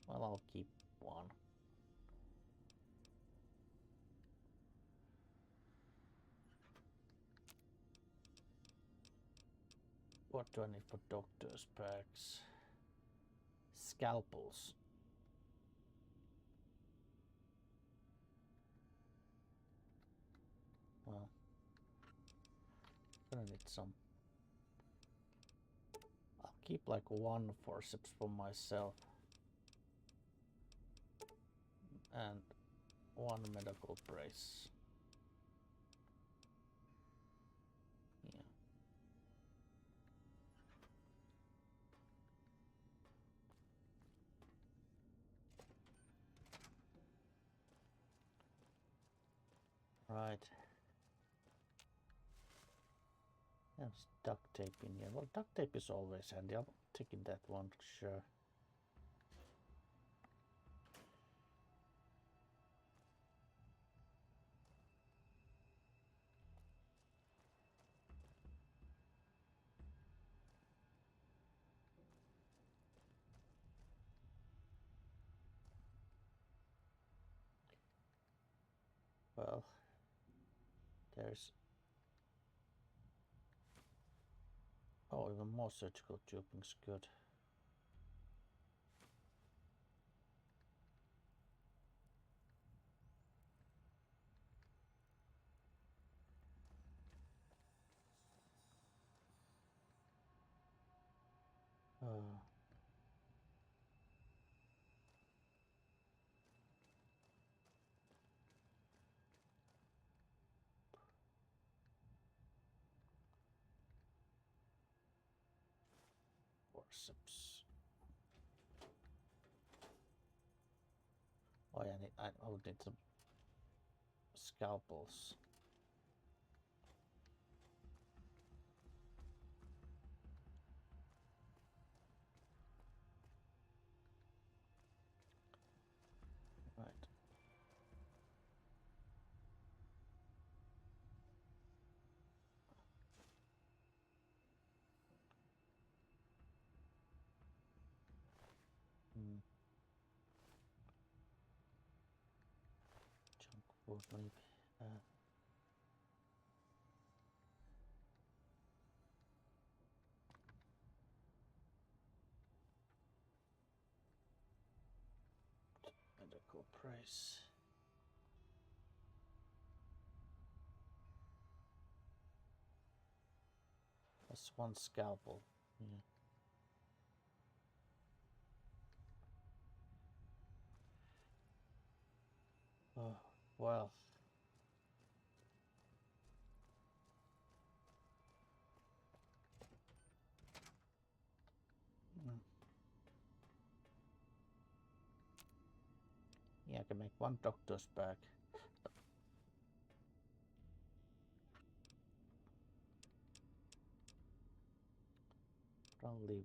Well, I'll keep one. What do I need for doctor's packs? Scalpels. Well, gonna need some. I'll keep like one forceps for myself. And one medical brace. Yeah. Right. There's duct tape in here. Well, duct tape is always handy. I'm taking that one, sure. Well, there's... Oh, even more surgical tubing's good. Forceps. Oh yeah, I would need some scalpels. wood maybe. Medical price. That's one scalpel. Yeah. Oh, well. Yeah, I can make one doctor's bag. Probably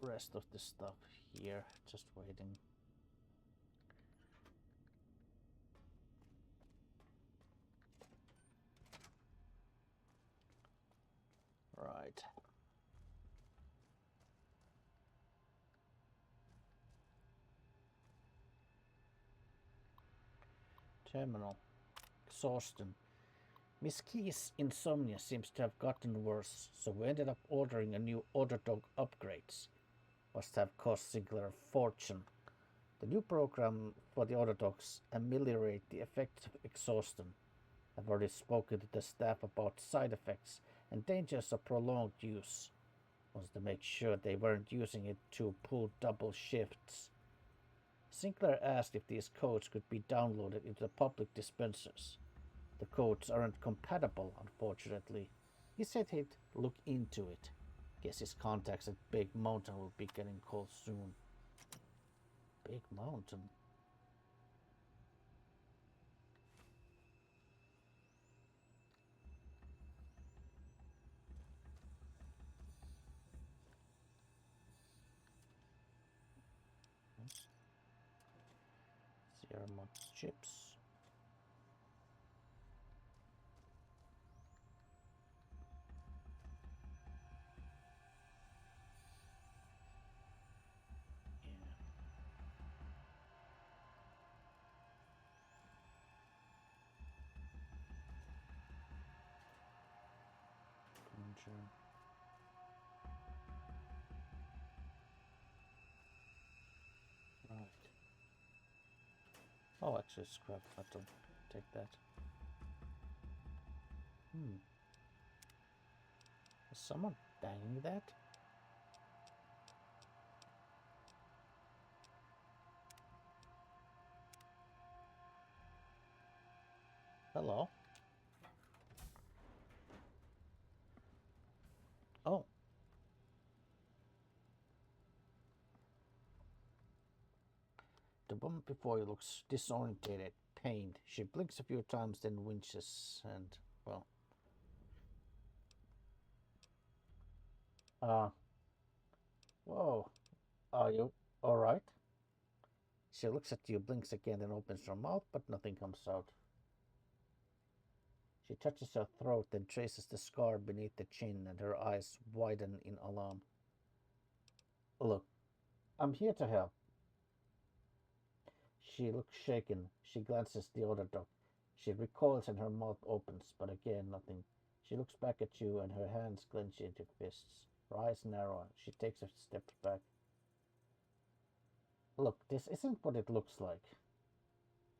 rest of the stuff here, just waiting. Right. Terminal. Exhaustion. Miss Key's insomnia seems to have gotten worse, so we ended up ordering a new Autodog upgrades. Must have cost Sinclair a fortune. The new program for the Autodogs ameliorate the effects of exhaustion. I've already spoken to the staff about side effects and dangers of prolonged use. Was to make sure they weren't using it to pull double shifts. Sinclair asked if these codes could be downloaded into the public dispensers. The codes aren't compatible, unfortunately. He said he'd look into it. Guess his contacts at Big Mountain will be getting called soon. Big Mountain? Sierra Madre chips. Conjure. Right. Oh, actually, scrap metal. Take that. Is someone banging that? Hello? Oh. The woman before you looks disorientated, pained. She blinks a few times, then winches, and, well. Whoa. Are you alright? She looks at you, blinks again, then opens her mouth, but nothing comes out. She touches her throat, then traces the scar beneath the chin, and her eyes widen in alarm. Look, I'm here to help. She looks shaken. She glances at the other dog. She recoils and her mouth opens, but again nothing. She looks back at you and her hands clench into fists. Her eyes narrow. She takes a step back. Look, this isn't what it looks like.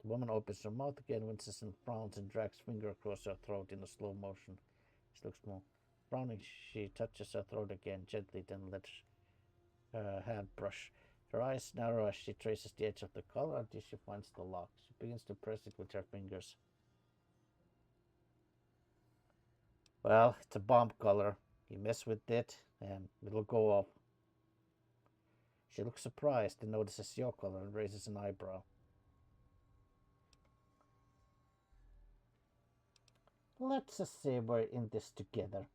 The woman opens her mouth again, winces and frowns, and drags finger across her throat in a slow motion. She looks more. Frowning, she touches her throat again, gently, then lets her hand brush. Her eyes narrow as she traces the edge of the collar until she finds the lock. She begins to press it with her fingers. Well, it's a bomb collar. You mess with it, and it'll go off. She looks surprised and notices your collar and raises an eyebrow. Let's just say we're in this together.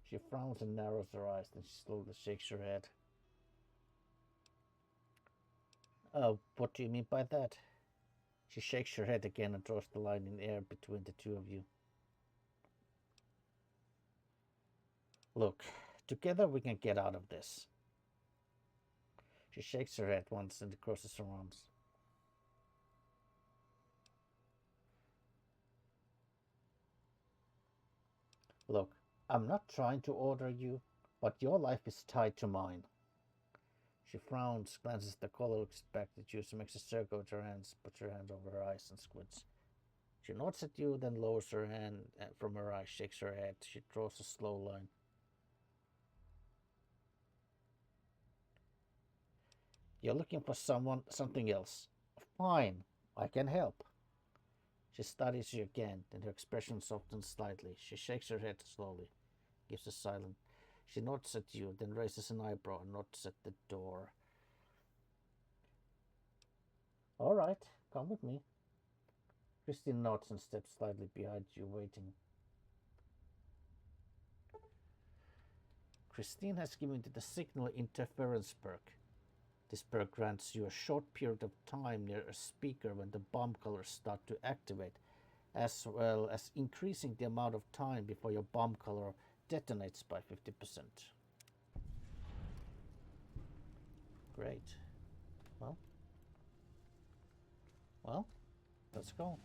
She frowns and narrows her eyes, then she slowly shakes her head. Oh, what do you mean by that? She shakes her head again and draws the line in the air between the two of you. Look, together we can get out of this. She shakes her head once and crosses her arms. Look, I'm not trying to order you, but your life is tied to mine. She frowns, glances at the collar, looks back at you, makes a circle with her hands, puts her hand over her eyes and squints. She nods at you, then lowers her hand from her eyes, shakes her head. She draws a slow line. You're looking for something else. Fine, I can help. She studies you again, then her expression softens slightly. She shakes her head slowly, gives a silent. She nods at you, then raises an eyebrow and nods at the door. All right, come with me. Christine nods and steps slightly behind you, waiting. Christine has given you the signal interference perk. This perk grants you a short period of time near a speaker when the bomb colors start to activate, as well as increasing the amount of time before your bomb color detonates by 50%. Great. Well, let's go.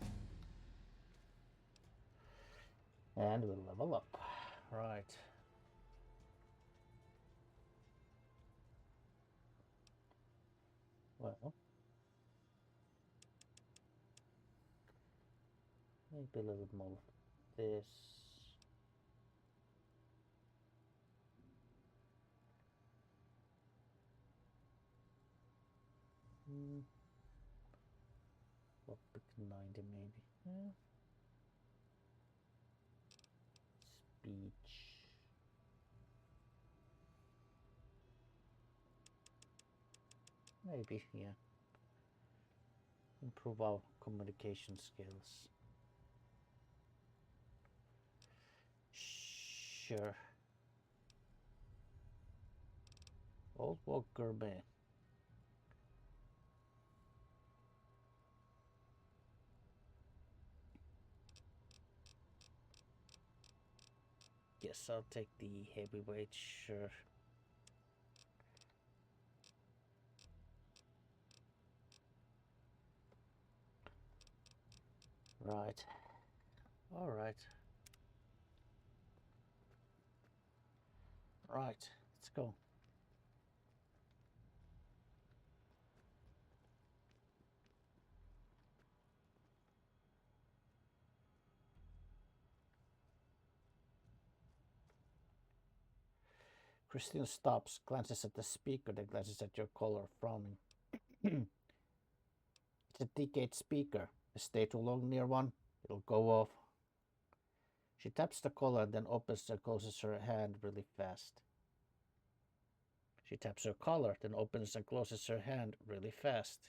And we'll level up. Right. Well, maybe a little bit more of this. What, 90 maybe? Yeah. Speech. Maybe, yeah. Improve our communication skills. Sure. Old Walker Bay. Guess I'll take the heavyweight, sure. Right. All right. Right. Let's go. Christine stops, glances at the speaker, then glances at your collar, frowning. It's a decayed speaker. Stay too long near one, it'll go off. She taps the collar, then opens and closes her hand really fast. She taps her collar, then opens and closes her hand really fast.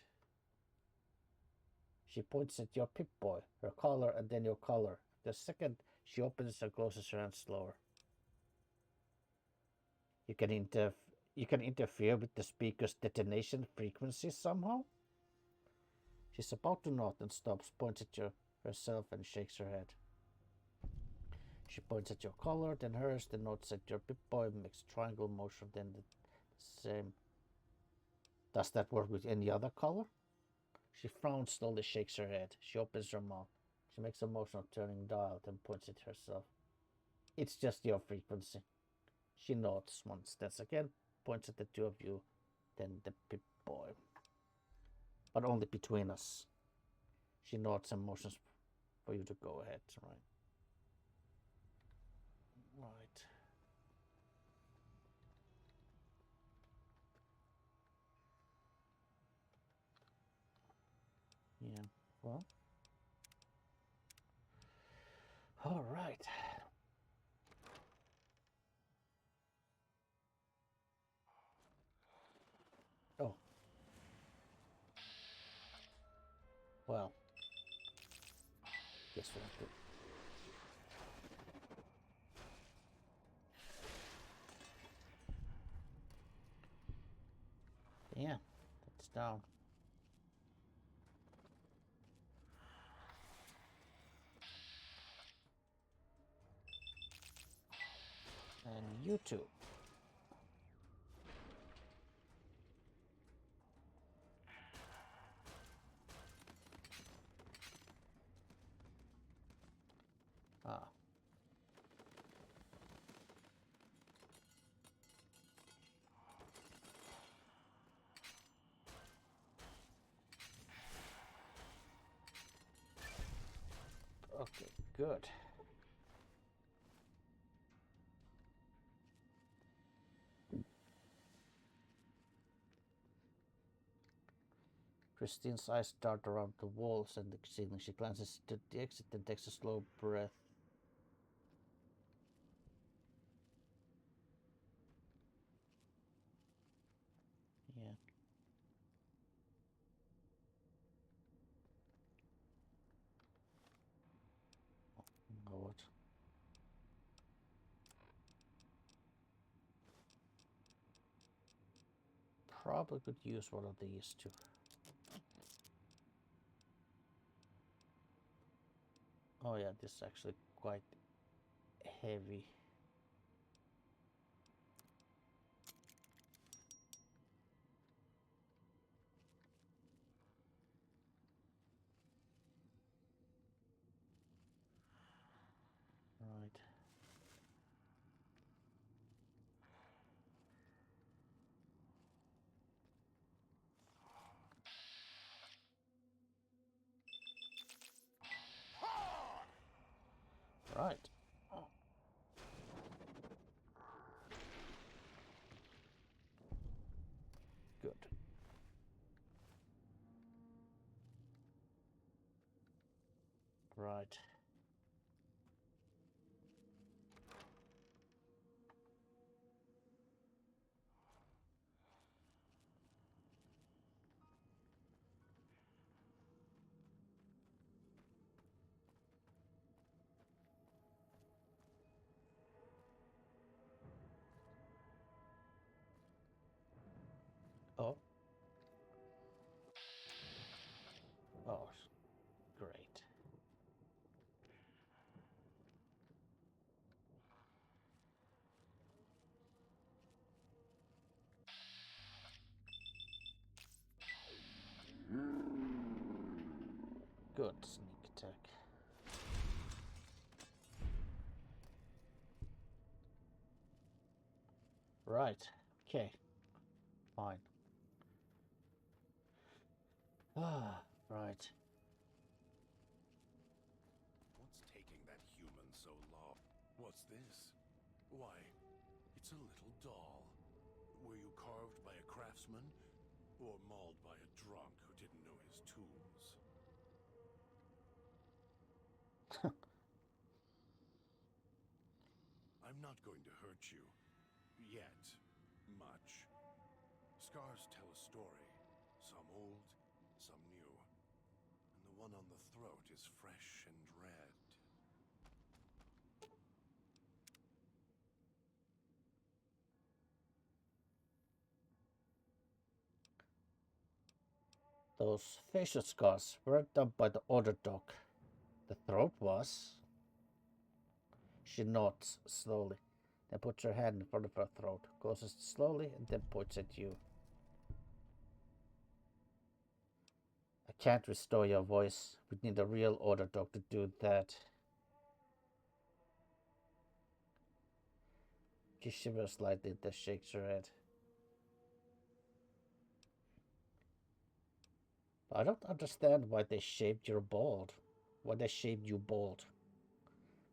She points at your Pip-Boy, her collar, and then your collar. The second, she opens and closes her hand slower. You can interfere with the speaker's detonation frequency somehow? She's about to nod and stops, points at herself and shakes her head. She points at your collar, then hers, then nods at your Pip-Boy, makes triangle motion, then the same. Does that work with any other color? She frowns, slowly shakes her head. She opens her mouth. She makes a motion of turning dial, then points at herself. It's just your frequency. She nods once, then again, points at the two of you, then the Pip-Boy. But only between us. She nods and motions for you to go ahead, right? Right. Yeah, well. All right. Oh. Well. Guess we'll have to. Yeah, that's down. And you too. Good. Christine's eyes dart around the walls and the ceiling. She glances to the exit and takes a slow breath. Yeah. Oh, what? Probably could use one of these too. Oh yeah, this is actually quite heavy. Right. Right. Oh. Good. Right. Oh. Oh, great. Good sneak attack. Right. Okay. Fine. Ah, right. What's taking that human so long? What's this? Why, it's a little doll. Were you carved by a craftsman? Or mauled by a drunk who didn't know his tools? I'm not going to hurt you. Yet. Much. Scars tell a story. Some old, some new. And the one on the throat is fresh and red. Those facial scars weren't done by the other dog. The throat was. She nods slowly, then puts her hand in front of her throat, closes it slowly, and then points at you. I can't restore your voice. We'd need a real order dog to do that. She shivers slightly, then shakes her head. I don't understand why they shaved your bald. Why they shaved you bald.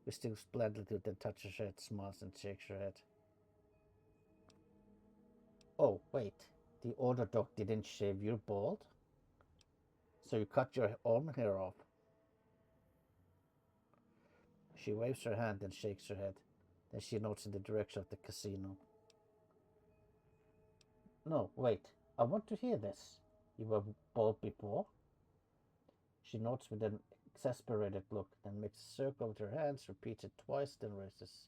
We still splendidly, then touches her head, smiles, and shakes her head. Oh, wait. The order dog didn't shave you bald? So you cut your arm hair off? She waves her hand and shakes her head. Then she nods in the direction of the casino. No, wait. I want to hear this. You were bald before? She nods with an exasperated look, then makes a circle with her hands, repeats it twice, then raises.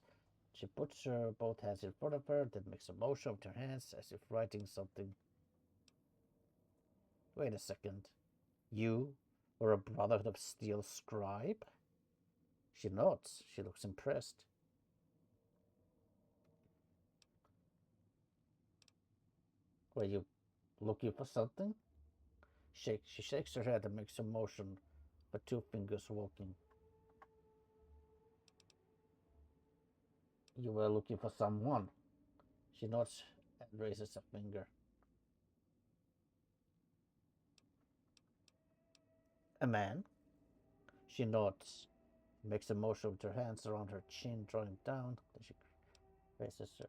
She puts her both hands in front of her, then makes a motion with her hands as if writing something. Wait a second. You were a Brotherhood of Steel scribe? She nods. She looks impressed. Were you looking for something? She shakes her head and makes a motion with two fingers walking. You were looking for someone. She nods and raises a finger. A man? She nods. Makes a motion with her hands around her chin, drawing down. Then she raises her.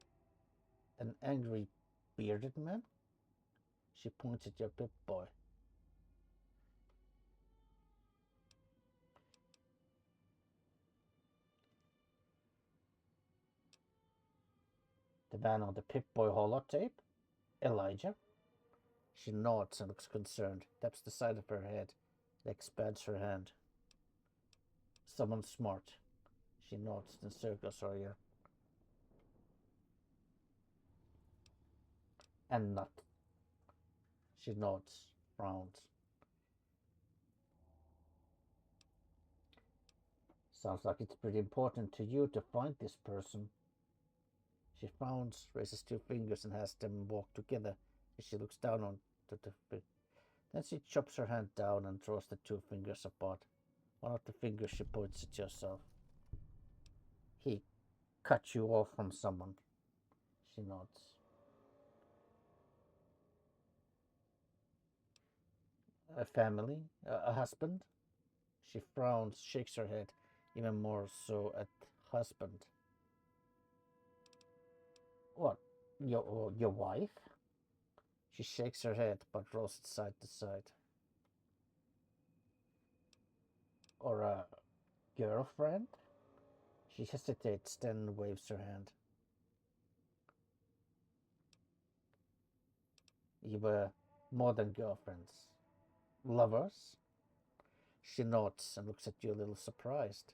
An angry bearded man? She points at your Pip-Boy. The man on the Pip-Boy holotape? Elijah? She nods and looks concerned, taps the side of her head, and expands her hand. Someone smart. She nods and circles her ear. And not. She nods, frowns. Sounds like it's pretty important to you to find this person. She frowns, raises two fingers, and has them walk together as she looks down on to the fig. Then she chops her hand down and draws the two fingers apart. One of the fingers she points at yourself. He cut you off from someone. She nods. A family? A husband? She frowns, shakes her head, even more so at husband. What? Your wife? She shakes her head, but rolls it side to side. Or a girlfriend? She hesitates, then waves her hand. You were more than girlfriends. Lovers? She nods and looks at you a little surprised.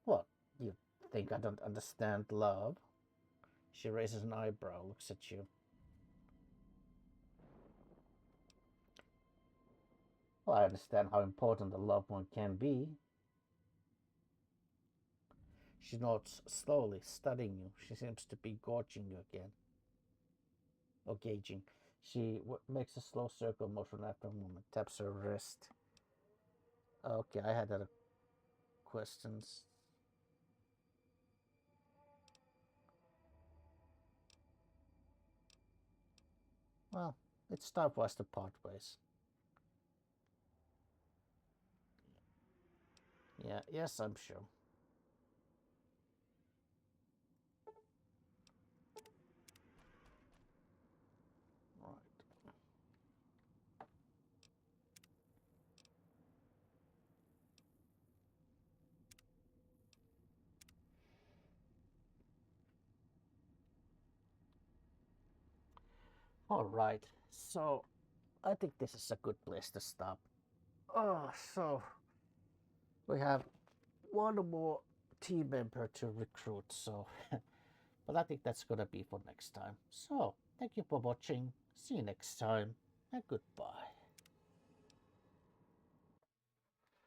What? You think I don't understand love? She raises an eyebrow, looks at you. Well, I understand how important a loved one can be. She nods slowly, studying you. She seems to be gauging you again. Or gauging. She makes a slow circle motion after a moment, taps her wrist. Okay, I had other questions. Well, it's time for us to part ways. Yeah, yes, I'm sure. Right. All right. So, I think this is a good place to stop. Oh, so we have one more team member to recruit, so but I think that's gonna be for next time. So thank you for watching. See you next time, and goodbye.